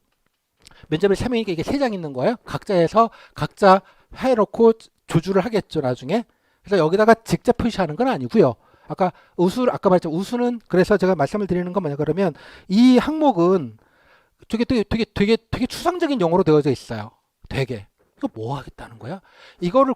면접에 3명이니까 이게 3장 있는 거예요. 각자 해놓고 조주를 하겠죠, 나중에. 그래서 여기다가 직접 표시하는 건 아니고요. 아까 말했죠. 우수는 그래서 제가 말씀을 드리는 건 뭐냐 그러면 이 항목은 되게 추상적인 용어로 되어져 있어요. 되게. 이거 뭐 하겠다는 거야? 이거를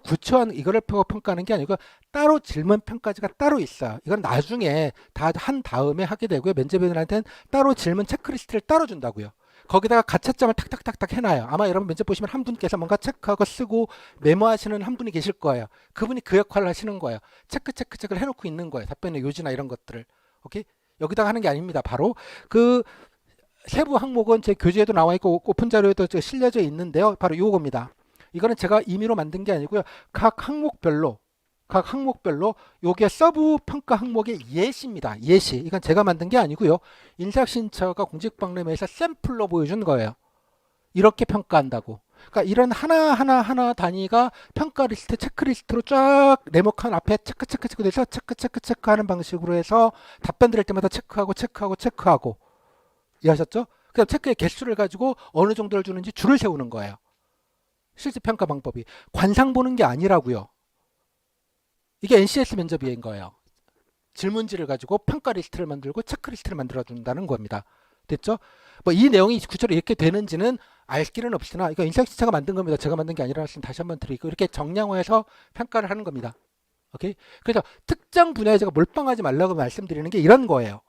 이거를 평가하는 게 아니고 따로 질문 평가지가 따로 있어요. 이건 나중에 다 한 다음에 하게 되고요. 면접위원한테는 따로 질문 체크리스트를 따로 준다고요. 거기다가 가채점을 탁탁탁탁 해놔요. 아마 여러분 면접 보시면 한 분께서 뭔가 체크하고 쓰고 메모하시는 한 분이 계실 거예요. 그분이 그 역할을 하시는 거예요. 체크를 해놓고 있는 거예요. 답변의 요지나 이런 것들을. 오케이? 여기다가 하는 게 아닙니다. 바로 그 세부 항목은 제 교재에도 나와 있고 오픈 자료에도 실려져 있는데요. 바로 요겁니다. 이거는 제가 임의로 만든 게 아니고요. 각 항목별로 요게 서브 평가 항목의 예시입니다. 예시. 이건 제가 만든 게 아니고요. 인사신처가 공직박람회에서 샘플로 보여준 거예요. 이렇게 평가한다고. 그러니까 이런 하나 단위가 평가 리스트, 체크리스트로 쫙 네모칸 앞에 체크 돼서 체크하는 방식으로 해서 답변 드릴 때마다 체크하고. 이해하셨죠? 그다음 체크의 개수를 가지고 어느 정도를 주는지 줄을 세우는 거예요. 실제 평가 방법이. 관상 보는 게 아니라고요. 이게 NCS 면접인 거예요. 질문지를 가지고 평가 리스트를 만들고 체크리스트를 만들어 준다는 겁니다. 됐죠? 뭐 이 내용이 구체적으로 이렇게 되는지는 알 길은 없으나 이거 인사이트가 만든 겁니다. 제가 만든 게 아니라 다시 한번 드리고 이렇게 정량화해서 평가를 하는 겁니다. 오케이? 그래서 특정 분야에 제가 몰빵하지 말라고 말씀드리는 게 이런 거예요.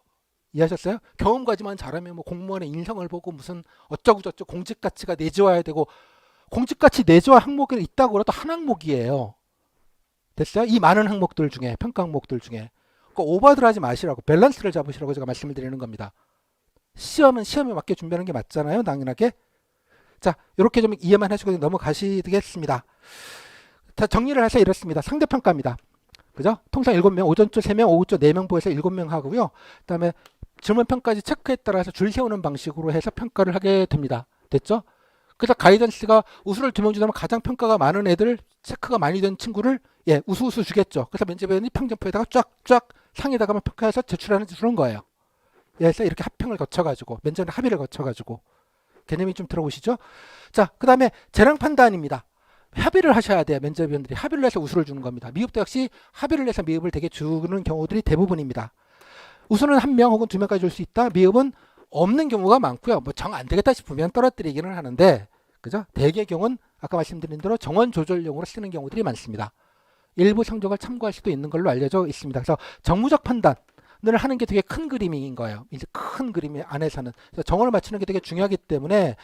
이해하셨어요? 경험 가지만 잘하면 뭐 공무원의 인성을 보고 무슨 어쩌고 저쩌고 공직 가치가 내재화해야 되고 공직 가치 내재화 항목이 있다고 그래도 한 항목이에요. 됐어요? 이 많은 항목들 중에 평가 항목들 중에 오버들 하지 마시라고 밸런스를 잡으시라고 제가 말씀을 드리는 겁니다. 시험은 시험에 맞게 준비하는 게 맞잖아요. 당연하게. 자, 이렇게 좀 이해만 하시고 넘어가시겠습니다. 자, 정리를 해서 이렇습니다. 상대평가입니다. 그죠? 통상 7명, 오전조 3명, 오후조 4명 보여서 7명 하고요. 그 다음에 질문평가지 체크에 따라서 줄 세우는 방식으로 해서 평가를 하게 됩니다. 됐죠? 그래서 가이던스가 우수를 2명 주다면 가장 평가가 많은 애들, 체크가 많이 된 친구를 우수 주겠죠. 그래서 면접위원이 평점표에다가 쫙쫙 상에다가 평가해서 제출하는 주는 거예요. 그래서 이렇게 합평을 거쳐가지고 면접의 합의를 거쳐가지고 개념이 좀 들어오시죠? 자, 그 다음에 재량 판단입니다. 합의를 하셔야 돼요. 면접위원들이 합의를 해서 우수를 주는 겁니다. 미흡도 역시 합의를 해서 미흡을 되게 주는 경우들이 대부분입니다. 우수는 1명 혹은 2명까지 줄 수 있다. 미흡은 없는 경우가 많고요. 뭐 정 안 되겠다 싶으면 떨어뜨리기는 하는데, 그죠? 대개 경우는 아까 말씀드린 대로 정원 조절용으로 쓰는 경우들이 많습니다. 일부 성적을 참고할 수도 있는 걸로 알려져 있습니다. 그래서 정무적 판단을 하는 게 되게 큰 그림인 거예요. 이제 큰 그림 안에서는. 그래서 정원을 맞추는 게 되게 중요하기 때문에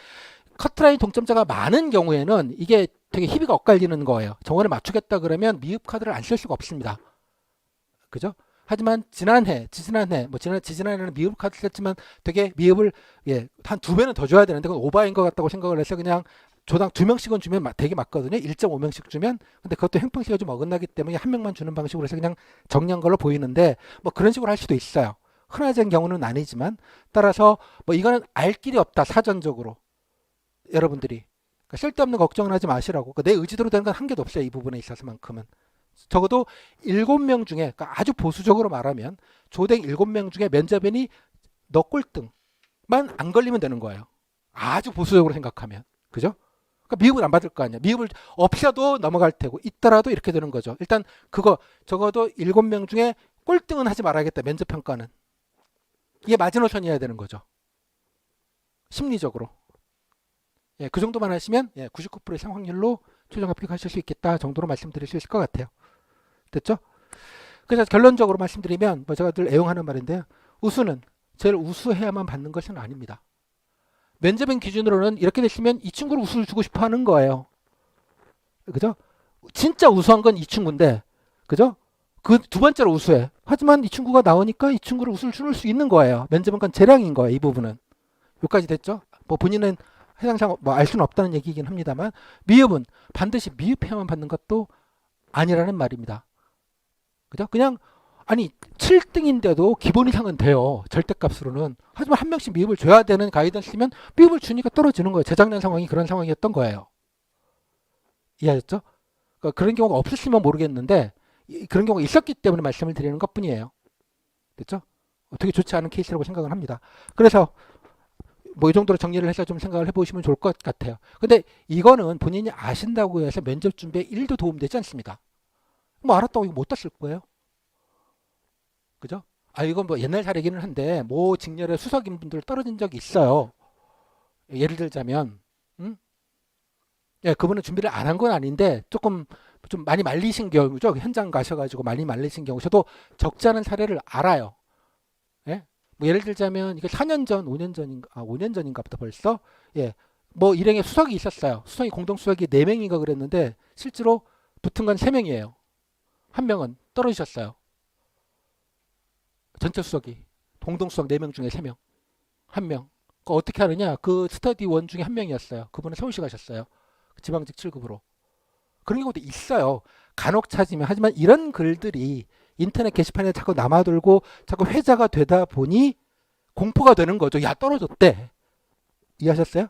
커트라인 동점자가 많은 경우에는 이게 되게 희비가 엇갈리는 거예요. 정원을 맞추겠다 그러면 미흡 카드를 안 쓸 수가 없습니다. 그죠? 하지만 지난해, 지지난해는 미흡 카드 썼지만 되게 미흡을 한 2배는 더 줘야 되는데 그건 오바인 것 같다고 생각을 해서 그냥 조당 2명씩은 주면 되게 맞거든요. 1.5명씩 주면. 근데 그것도 형평성이 좀 어긋나기 때문에 1명만 주는 방식으로 해서 그냥 정리한 걸로 보이는데 뭐 그런 식으로 할 수도 있어요. 흔화된 경우는 아니지만 따라서 뭐 이거는 알 길이 없다. 사전적으로. 여러분들이. 그러니까 쓸데없는 걱정을 하지 마시라고. 그러니까 내 의지대로 되는 건 한 개도 없어요. 이 부분에 있어서만큼은. 적어도 7명 중에 그러니까 아주 보수적으로 말하면 조댕 7명 중에 면접인이 너 꼴등만 안 걸리면 되는 거예요. 아주 보수적으로 생각하면. 그죠? 그러니까 미흡을 안 받을 거 아니야. 미흡을 없어도 넘어갈 테고 있더라도 이렇게 되는 거죠. 일단 그거 적어도 7명 중에 꼴등은 하지 말아야겠다. 면접평가는. 이게 마지노선이어야 되는 거죠. 심리적으로. 그 정도만 하시면 99%의 상황률로 최종 합격하실 수 있겠다 정도로 말씀드릴 수 있을 것 같아요. 됐죠? 그래서 결론적으로 말씀드리면 뭐 제가 늘 애용하는 말인데요. 우수는 제일 우수해야만 받는 것은 아닙니다. 면접인 기준으로는 이렇게 됐으면 이 친구를 우수를 주고 싶어 하는 거예요. 그죠? 진짜 우수한 건 이 친구인데, 그죠? 그 두 번째로 우수해. 하지만 이 친구가 나오니까 이 친구를 우수를 줄 수 있는 거예요. 면접은 건 재량인 거예요. 이 부분은. 여기까지 됐죠? 뭐 본인은 해당상 뭐 알 수는 없다는 얘기이긴 합니다만 미흡은 반드시 미흡해야만 받는 것도 아니라는 말입니다. 그죠? 그냥 아니 7등인데도 기본 이상은 돼요. 절대값으로는. 하지만 한 명씩 미흡을 줘야 되는 가이던스면 미흡을 주니까 떨어지는 거예요. 재작년 상황이 그런 상황이었던 거예요. 이해하셨죠? 그러니까 그런 경우가 없었으면 모르겠는데 그런 경우가 있었기 때문에 말씀을 드리는 것뿐이에요. 됐죠? 되게 좋지 않은 케이스라고 생각을 합니다. 그래서 뭐 이 정도로 정리를 해서 좀 생각을 해보시면 좋을 것 같아요. 근데 이거는 본인이 아신다고 해서 면접 준비에 1도 도움되지 않습니다. 뭐 알았다고 이거 못 땄을 거예요. 그죠? 이건 뭐 옛날 사례기는 한데 모 직렬의 수석인 분들 떨어진 적이 있어요. 예를 들자면 그분은 준비를 안 한 건 아닌데 조금 좀 많이 말리신 경우죠. 현장 가셔가지고 많이 말리신 경우 저도 적지 않은 사례를 알아요. 뭐 예를 들자면 이게 4년 전, 5년 전인가, 5년 전인가 보다 벌써 뭐 일행에 수석이 있었어요. 수석이 공동 수석이 4명인가 그랬는데 실제로 붙은 건 3명이에요. 한 명은 떨어지셨어요. 전체 수석이 공동 수석 4명 중에 3명, 한 명. 그 어떻게 하느냐? 그 스터디 원 중에 한 명이었어요. 그분은 서울시 가셨어요. 지방직 7급으로. 그런 경우도 있어요. 간혹 찾으면. 하지만 이런 글들이 인터넷 게시판에 자꾸 남아돌고 자꾸 회자가 되다 보니 공포가 되는 거죠. 야, 떨어졌대. 이해하셨어요?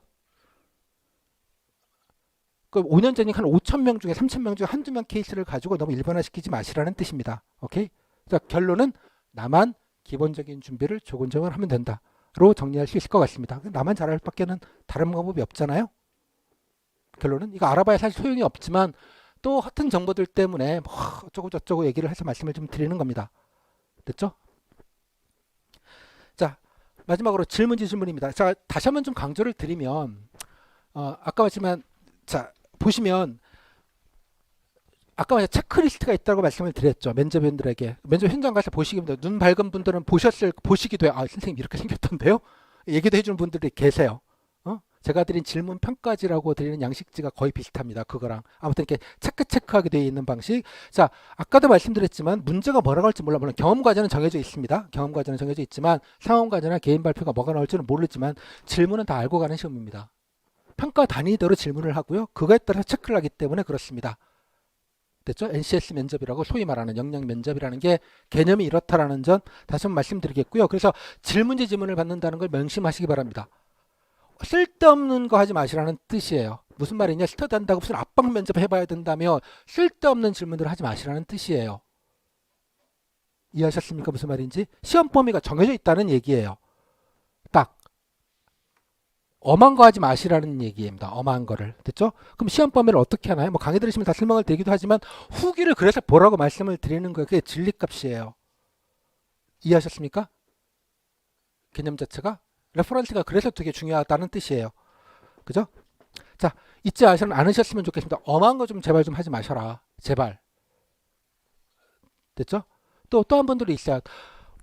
그 5년 전에 한 5,000명 중에 3,000명 중에 한두 명 케이스를 가지고 너무 일반화시키지 마시라는 뜻입니다. 오케이? 자, 결론은 나만 기본적인 준비를 조근조근 하면 된다로 정리할 수 있을 것 같습니다. 나만 잘할 밖에는 다른 방법이 없잖아요. 결론은 이거 알아봐야 사실 소용이 없지만 또 허튼 정보들 때문에 뭐 어쩌고 저쩌고 얘기를 해서 말씀을 좀 드리는 겁니다. 됐죠? 자, 마지막으로 질문입니다. 자, 다시 한번 좀 강조를 드리면 아까 말씀한 자 보시면 아까 말씀 체크리스트가 있다고 말씀을 드렸죠. 면접인들에게 면접 현장 가서 보시기입니다. 눈 밝은 분들은 보시기도 해요. 아 선생님 이렇게 생겼던데요? 얘기도 해주는 분들이 계세요. 제가 드린 질문 평가지라고 드리는 양식지가 거의 비슷합니다. 그거랑 아무튼 이렇게 체크하게 되어 있는 방식. 자, 아까도 말씀드렸지만 문제가 뭐라고 할지 몰라. 물론 경험 과제는 정해져 있습니다. 경험 과제는 정해져 있지만 상황 과제나 개인 발표가 뭐가 나올지는 모르지만 질문은 다 알고 가는 시험입니다. 평가 단위대로 질문을 하고요. 그거에 따라서 체크를 하기 때문에 그렇습니다. 됐죠? NCS 면접이라고 소위 말하는 역량 면접이라는 게 개념이 이렇다라는 점 다시 한번 말씀드리겠고요. 그래서 질문지 지문을 받는다는 걸 명심하시기 바랍니다. 쓸데없는 거 하지 마시라는 뜻이에요. 무슨 말이냐? 스터디 한다고 무슨 압박 면접 해봐야 된다며 쓸데없는 질문들을 하지 마시라는 뜻이에요. 이해하셨습니까? 무슨 말인지? 시험 범위가 정해져 있다는 얘기예요. 딱 엄한 거 하지 마시라는 얘기입니다. 엄한 거를. 됐죠? 그럼 시험 범위를 어떻게 하나요? 뭐 강의 들으시면 다 설명을 드리기도 하지만 후기를 그래서 보라고 말씀을 드리는 거예요. 그게 진리값이에요. 이해하셨습니까? 개념 자체가 레퍼런스가 그래서 되게 중요하다는 뜻이에요. 그죠? 자, 잊지 않으셨으면 좋겠습니다. 엄한 거 좀 제발 좀 하지 마셔라. 제발. 됐죠? 또 한 분들이 있어요.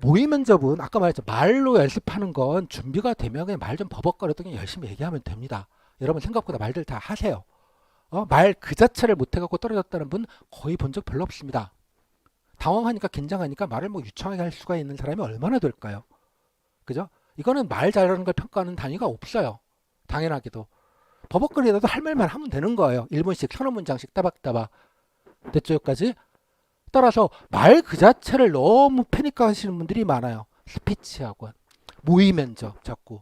모의 면접은 아까 말했죠. 말로 연습하는 건 준비가 되면 그냥 말 좀 버벅거려도 그냥 열심히 얘기하면 됩니다. 여러분 생각보다 말들 다 하세요. 말 그 자체를 못해갖고 떨어졌다는 분 거의 본 적 별로 없습니다. 당황하니까 긴장하니까 말을 뭐 유창하게 할 수가 있는 사람이 얼마나 될까요? 그죠? 이거는 말 잘하는 걸 평가하는 단위가 없어요. 당연하게도. 버벅거리라도 할 말만 하면 되는 거예요. 1분씩 서너 문장씩 따박따박. 됐죠? 여기까지? 따라서 말 그 자체를 너무 패닉하시는 분들이 많아요. 스피치 학원, 모의 면접 자꾸.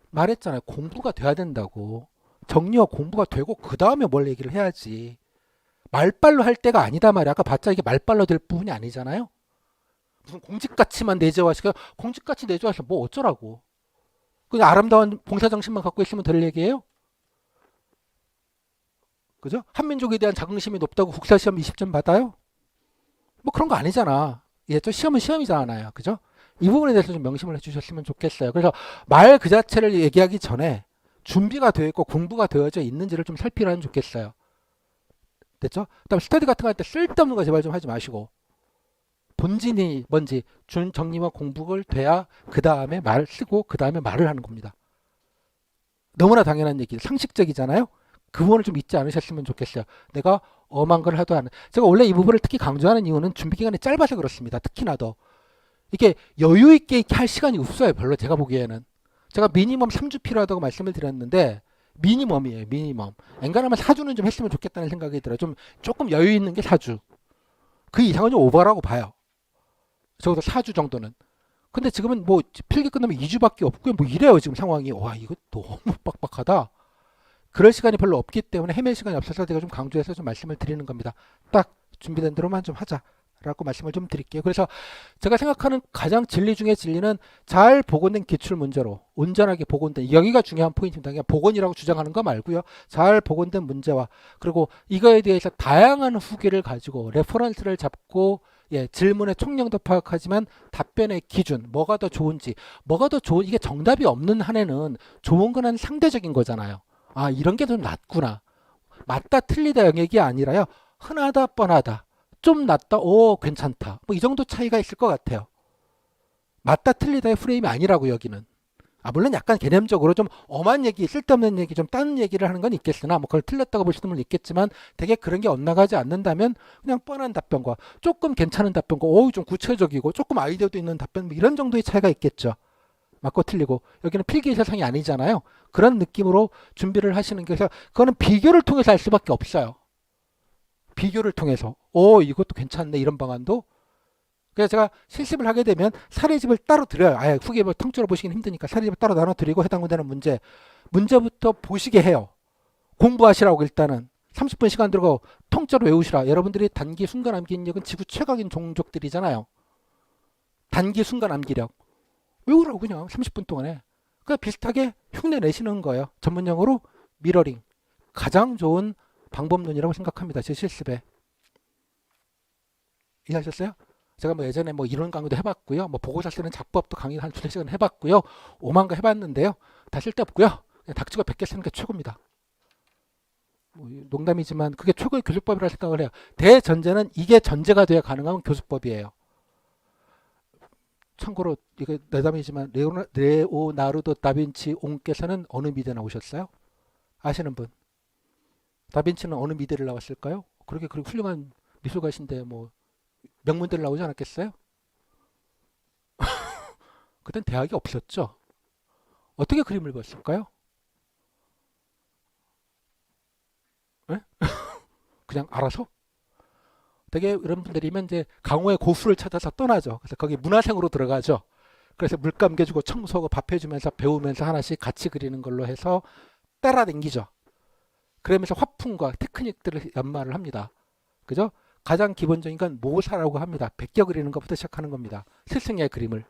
말했잖아요. 공부가 돼야 된다고. 정리와 공부가 되고 그 다음에 뭘 얘기를 해야지. 말빨로 할 때가 아니다 말이야. 아까 봤자 이게 말빨로 될 부분이 아니잖아요. 무슨 공직가치만 내재화시켜. 공직가치 내재화해서 뭐 어쩌라고. 그냥 아름다운 봉사정신만 갖고 있으면 될 얘기예요? 그죠? 한민족에 대한 자긍심이 높다고 국사시험 20점 받아요? 뭐 그런 거 아니잖아. 예, 또 시험은 시험이잖아요. 그죠? 이 부분에 대해서 좀 명심을 해주셨으면 좋겠어요. 그래서 말 그 자체를 얘기하기 전에 준비가 되어 있고 공부가 되어져 있는지를 좀 살피라면 좋겠어요. 됐죠? 그다음 스터디 같은 거 할 때 쓸데없는 거 제발 좀 하지 마시고 본진이 뭔지 정리와 공부를 돼야 그 다음에 말 쓰고 그 다음에 말을 하는 겁니다. 너무나 당연한 얘기, 상식적이잖아요. 그 부분을 좀 잊지 않으셨으면 좋겠어요. 내가 엄한 걸 하도 하는. 제가 원래 이 부분을 특히 강조하는 이유는 준비 기간이 짧아서 그렇습니다. 특히나 더. 이게 여유 있게 할 시간이 없어요. 별로 제가 보기에는. 제가 미니멈 3주 필요하다고 말씀을 드렸는데 미니멈이에요. 미니멈. 엔간하면 4주는 좀 했으면 좋겠다는 생각이 들어요. 좀 조금 여유 있는 게 4주. 그 이상은 좀 오버라고 봐요. 적어도 4주 정도는. 근데 지금은 뭐 필기 끝나면 2주밖에 없고요. 뭐 이래요. 지금 상황이. 와 이거 너무 빡빡하다. 그럴 시간이 별로 없기 때문에 헤맬 시간이 없어서 제가 좀 강조해서 좀 말씀을 드리는 겁니다. 딱 준비된 대로만 좀 하자라고 말씀을 좀 드릴게요. 그래서 제가 생각하는 가장 진리 중에 진리는 잘 복원된 기출 문제로 온전하게 복원된, 여기가 중요한 포인트입니다. 그냥 복원이라고 주장하는 거 말고요. 잘 복원된 문제와 그리고 이거에 대해서 다양한 후기를 가지고 레퍼런스를 잡고 질문의 총량도 파악하지만 답변의 기준, 뭐가 더 좋은지, 이게 정답이 없는 한에는 좋은 거는 상대적인 거잖아요. 아, 이런 게 좀 낫구나. 맞다, 틀리다 영역이 아니라요. 흔하다, 뻔하다. 좀 낫다, 오, 괜찮다. 뭐 이 정도 차이가 있을 것 같아요. 맞다, 틀리다의 프레임이 아니라고 여기는. 물론 약간 개념적으로 좀 엄한 얘기, 쓸데없는 얘기, 좀 딴 얘기를 하는 건 있겠으나, 뭐 그걸 틀렸다고 보시는 분은 있겠지만, 되게 그런 게 엇나가지 않는다면, 그냥 뻔한 답변과 조금 괜찮은 답변과, 좀 구체적이고, 조금 아이디어도 있는 답변, 뭐 이런 정도의 차이가 있겠죠. 맞고 틀리고. 여기는 필기 세상이 아니잖아요. 그런 느낌으로 준비를 하시는 게, 그래서 그거는 비교를 통해서 알 수밖에 없어요. 비교를 통해서. 이것도 괜찮네, 이런 방안도. 그래서 제가 실습을 하게 되면 사례집을 따로 드려요. 아예 후기에 뭐 통째로 보시긴 힘드니까 사례집을 따로 나눠 드리고 해당되는 문제부터 보시게 해요. 공부하시라고 일단은 30분 시간 들고 통째로 외우시라. 여러분들이 단기 순간 암기력은 지구 최강인 종족들이잖아요. 단기 순간 암기력 외우라고 그냥 30분 동안에. 그러니까 비슷하게 흉내 내시는 거예요. 전문용어로 미러링. 가장 좋은 방법론이라고 생각합니다. 제 실습에. 이해하셨어요? 제가 뭐 예전에 뭐 이론 강의도 해봤고요. 뭐 보고서 쓰는 작법도 강의 한 두세 시간 해봤고요. 5만 거 해봤는데요. 다 쓸데없고요. 그냥 닥치고 100개 쓰는 게 최고입니다. 뭐 농담이지만 그게 최고의 교수법이라 생각을 해요. 대전제는 이게 전제가 돼야 가능한 교수법이에요. 참고로 이거 농담이지만 레오나르도 다빈치 옹께서는 어느 미대 나오셨어요? 아시는 분? 다빈치는 어느 미대를 나왔을까요? 그렇게 훌륭한 미술가신데 뭐 명문대를 나오지 않았겠어요? 그땐 대학이 없었죠. 어떻게 그림을 그렸을까요? 네? 그냥 알아서? 되게 이런 분들이면 이제 강호의 고수를 찾아서 떠나죠. 그래서 거기 문화생으로 들어가죠. 그래서 물감 개주고 청소하고 밥 해주면서 배우면서 하나씩 같이 그리는 걸로 해서 따라댕기죠. 그러면서 화풍과 테크닉들을 연마를 합니다. 그죠? 가장 기본적인 건 모사라고 합니다. 베껴 그리는 것부터 시작하는 겁니다. 스승의 그림을.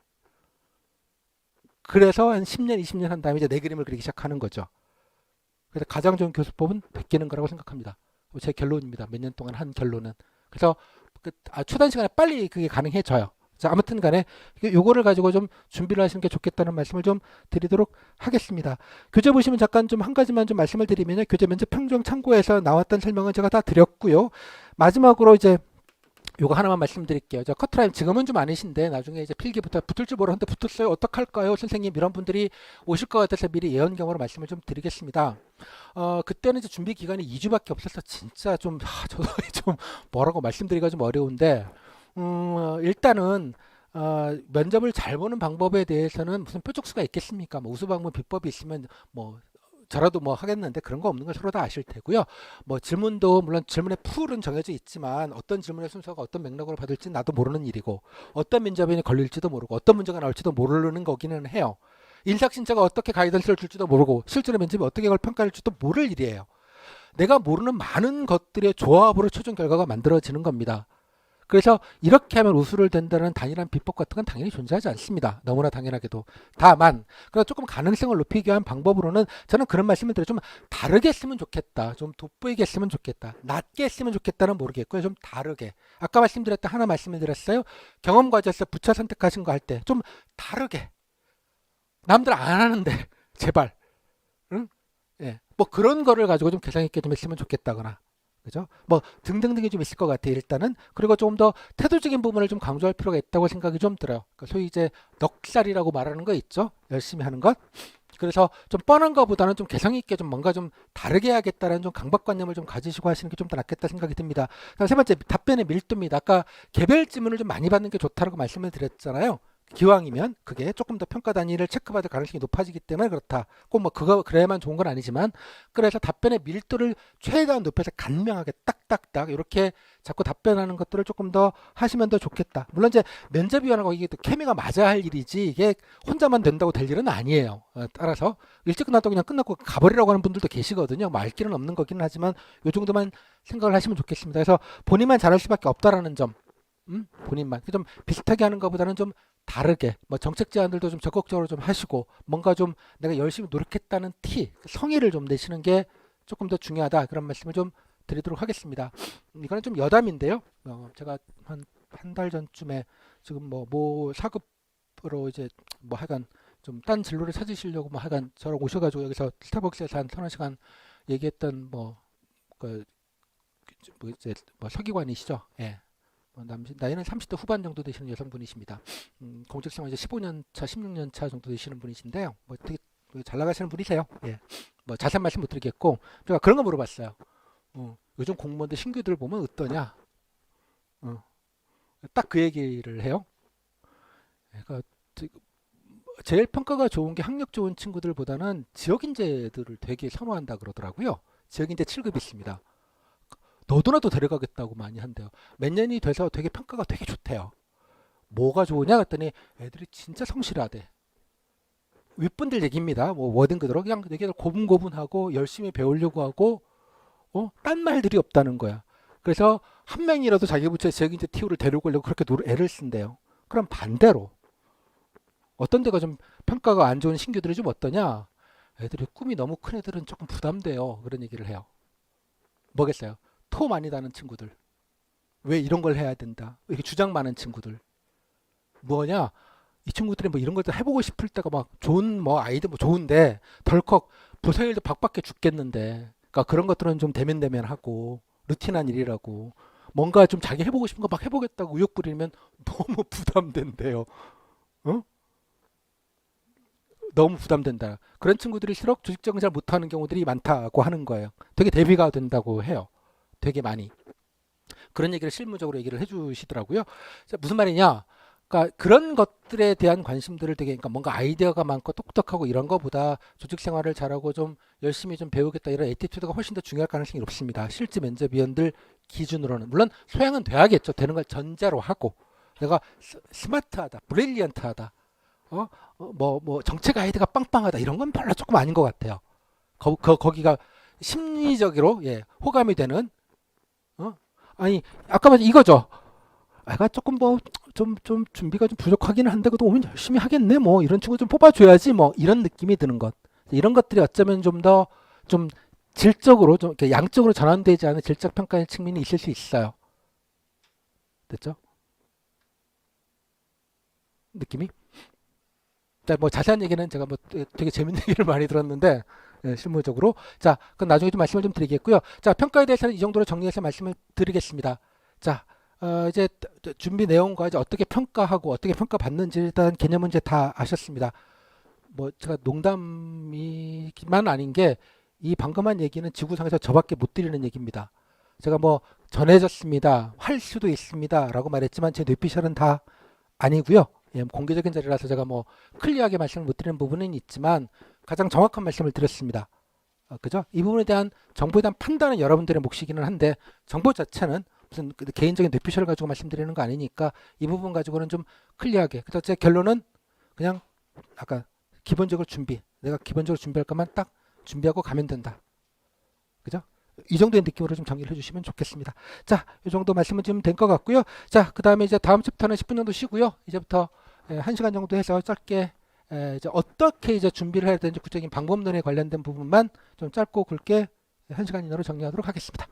그래서 한 10년, 20년 한 다음에 이제 내 그림을 그리기 시작하는 거죠. 그래서 가장 좋은 교수법은 베끼는 거라고 생각합니다. 제 결론입니다. 몇 년 동안 한 결론은. 그래서 초단 시간에 빨리 그게 가능해져요. 자, 아무튼 간에 요거를 가지고 좀 준비를 하시는 게 좋겠다는 말씀을 좀 드리도록 하겠습니다. 교재 보시면 잠깐 좀 한 가지만 좀 말씀을 드리면요. 교재 면접 평정 참고에서 나왔던 설명은 제가 다 드렸고요. 마지막으로 이제 요거 하나만 말씀드릴게요. 저 커트라인 지금은 좀 아니신데 나중에 이제 필기부터 붙을 줄 모르는데 붙었어요. 어떡할까요? 선생님 이런 분들이 오실 것 같아서 미리 예언경으로 말씀을 좀 드리겠습니다. 그때는 이제 준비 기간이 2주밖에 없어서 진짜 좀 저도 좀 뭐라고 말씀드리기가 좀 어려운데 일단은 면접을 잘 보는 방법에 대해서는 무슨 표적수가 있겠습니까? 뭐 우수방문 비법이 있으면 뭐 저라도 뭐 하겠는데 그런 거 없는 걸 서로 다 아실 테고요. 뭐 질문도 물론 질문의 풀은 정해져 있지만 어떤 질문의 순서가 어떤 맥락으로 받을지 나도 모르는 일이고 어떤 면접인이 걸릴지도 모르고 어떤 문제가 나올지도 모르는 거기는 해요. 인사신자가 어떻게 가이던스를 줄지도 모르고 실제로 면접이 어떻게 그걸 평가할지도 모를 일이에요. 내가 모르는 많은 것들의 조합으로 최종 결과가 만들어지는 겁니다. 그래서 이렇게 하면 우수를 된다는 단일한 비법 같은 건 당연히 존재하지 않습니다. 너무나 당연하게도. 다만 그래서 조금 가능성을 높이기 위한 방법으로는 저는 그런 말씀을 드려요. 좀 다르게 했으면 좋겠다. 좀 돋보이게 했으면 좋겠다. 낮게 했으면 좋겠다는 모르겠고요. 좀 다르게. 아까 말씀드렸던 하나 말씀을 드렸어요. 경험 과제에서 부처 선택하신 거 할 때 좀 다르게. 남들 안 하는데 제발. 응? 예. 뭐 그런 거를 가지고 좀 개성 있게 좀 했으면 좋겠다거나. 그죠? 뭐 등등등이 좀 있을 것 같아요. 일단은 그리고 좀 더 태도적인 부분을 좀 강조할 필요가 있다고 생각이 좀 들어요. 그러니까 소위 이제 넉살이라고 말하는 거 있죠. 열심히 하는 것. 그래서 좀 뻔한 것보다는 좀 개성 있게 좀 뭔가 좀 다르게 해야겠다는 좀 강박관념을 좀 가지시고 하시는 게 좀 더 낫겠다 생각이 듭니다. 다음 세 번째 답변의 밀도입니다. 아까 개별 질문을 좀 많이 받는 게 좋다고 말씀을 드렸잖아요. 기왕이면 그게 조금 더 평가 단위를 체크받을 가능성이 높아지기 때문에 그렇다. 꼭 뭐 그거 그래야만 좋은 건 아니지만 그래서 답변의 밀도를 최대한 높여서 간명하게 딱딱딱 이렇게 자꾸 답변하는 것들을 조금 더 하시면 더 좋겠다. 물론 이제 면접위원하고 이게 또 케미가 맞아야 할 일이지 이게 혼자만 된다고 될 일은 아니에요. 따라서 일찍 끝났다고 그냥 끝났고 가버리라고 하는 분들도 계시거든요. 뭐 알 길은 없는 거기는 하지만 요 정도만 생각을 하시면 좋겠습니다. 그래서 본인만 잘할 수밖에 없다라는 점. 본인만 좀 비슷하게 하는 것보다는 좀 다르게 뭐 정책 제안들도 좀 적극적으로 좀 하시고 뭔가 좀 내가 열심히 노력했다는 성의를 좀 내시는 게 조금 더 중요하다 그런 말씀을 좀 드리도록 하겠습니다. 이거는 좀 여담인데요. 제가 한 달 전쯤에 지금 뭐 사급으로 이제 뭐 하여간 좀 딴 진로를 찾으시려고 뭐 하여간 저랑 오셔가지고 여기서 스타벅스에서 한 서너 시간 얘기했던 이제 뭐 서기관이시죠. 예. 나이는 30대 후반 정도 되시는 여성분이십니다. 공직생활 이제 15년 차, 16년 차 정도 되시는 분이신데요. 뭐 되게 잘 나가시는 분이세요. 예. 뭐 자세한 말씀 못 드리겠고 제가 그런 거 물어봤어요. 요즘 공무원들 신규들 보면 어떠냐? 딱 그 얘기를 해요. 그러니까 제일 평가가 좋은 게 학력 좋은 친구들보다는 지역인재들을 되게 선호한다 그러더라고요. 지역인재 7급이 있습니다. 너도나도 데려가겠다고 많이 한대요. 몇 년이 돼서 되게 평가가 되게 좋대요. 뭐가 좋으냐 했더니 애들이 진짜 성실하대. 윗분들 얘기입니다. 뭐 워딩 그대로 그냥 되게 고분고분하고 열심히 배우려고 하고 딴 말들이 없다는 거야. 그래서 한 명이라도 자기 부처에 지역인재 TU를 데려오려고 그렇게 애를 쓴대요. 그럼 반대로 어떤 데가 좀 평가가 안 좋은 신규들이 좀 어떠냐? 애들이 꿈이 너무 큰 애들은 조금 부담돼요. 그런 얘기를 해요. 뭐겠어요? 토 많이 다는 친구들. 왜 이런 걸 해야 된다. 이렇게 주장 많은 친구들. 뭐냐? 이 친구들이 뭐 이런 것도 해보고 싶을 때가 막 좋은 뭐 아이들 뭐 좋은데 덜컥 부서일도 박박해 죽겠는데. 그러니까 그런 것들은 좀 대면대면하고 루틴한 일이라고. 뭔가 좀 자기 해보고 싶은 거 막 해보겠다고 의욕 부리면 너무 부담된대요. 어? 너무 부담된다. 그런 친구들일수록 조직 적응 잘 못하는 경우들이 많다고 하는 거예요. 되게 대비가 된다고 해요. 되게 많이. 그런 얘기를 실무적으로 얘기를 해주시더라고요. 자, 무슨 말이냐? 그러니까 그런 것들에 대한 관심들을 되게 그러니까 뭔가 아이디어가 많고 똑똑하고 이런 거보다 조직 생활을 잘하고 좀 열심히 좀 배우겠다 이런 애티튜드가 훨씬 더 중요할 가능성이 높습니다. 실제 면접위원들 기준으로는 물론 소양은 돼야겠죠. 되는 걸 전제로 하고 내가 스마트하다, 브릴리언트하다, 뭐 정책 아이디어가 빵빵하다 이런 건 별로 조금 아닌 것 같아요. 거기가 심리적으로 예, 호감이 되는 어? 아니 아까 말한 이거죠. 아가 조금 뭐 좀 준비가 좀 부족하기는 한데 그래도 오면 열심히 하겠네 뭐 이런 친구 좀 뽑아줘야지 뭐 이런 느낌이 드는 것 이런 것들이 어쩌면 좀 더 좀 질적으로 좀 이렇게 양적으로 전환되지 않은 질적 평가의 측면이 있을 수 있어요. 됐죠? 느낌이? 자, 뭐 자세한 얘기는 제가 뭐 되게 재밌는 얘기를 많이 들었는데 예, 실무적으로 자 그럼 나중에 좀 말씀을 좀 드리겠고요. 자 평가에 대해서는 이 정도로 정리해서 말씀을 드리겠습니다. 자 이제 준비 내용과 이제 어떻게 평가하고 어떻게 평가받는지에 대한 개념은 이제 다 아셨습니다. 뭐 제가 농담이만 아닌 게 이 방금 한 얘기는 지구상에서 저밖에 못 드리는 얘기입니다. 제가 뭐 전해졌습니다. 할 수도 있습니다라고 말했지만 제 뇌피셜은 다 아니고요. 예, 공개적인 자리라서 제가 뭐 클리어하게 말씀을 못 드리는 부분은 있지만 가장 정확한 말씀을 드렸습니다. 그죠? 이 부분에 대한 정보에 대한 판단은 여러분들의 몫이기는 한데 정보 자체는 무슨 개인적인 뇌피셜을 가지고 말씀드리는 거 아니니까 이 부분 가지고는 좀 클리어하게. 그래서 제 결론은 그냥 아까 기본적으로 준비. 내가 기본적으로 준비할 것만 딱 준비하고 가면 된다. 그죠? 이 정도의 느낌으로 좀 정리를 해주시면 좋겠습니다. 자, 이 정도 말씀은 좀 된 것 같고요. 자, 그 다음에 이제 다음 주부터는 10분 정도 쉬고요. 이제부터 1시간 정도 해서 짧게 이제 어떻게 이제 준비를 해야 되는지 구체적인 방법론에 관련된 부분만 좀 짧고 굵게 1시간 이내로 정리하도록 하겠습니다.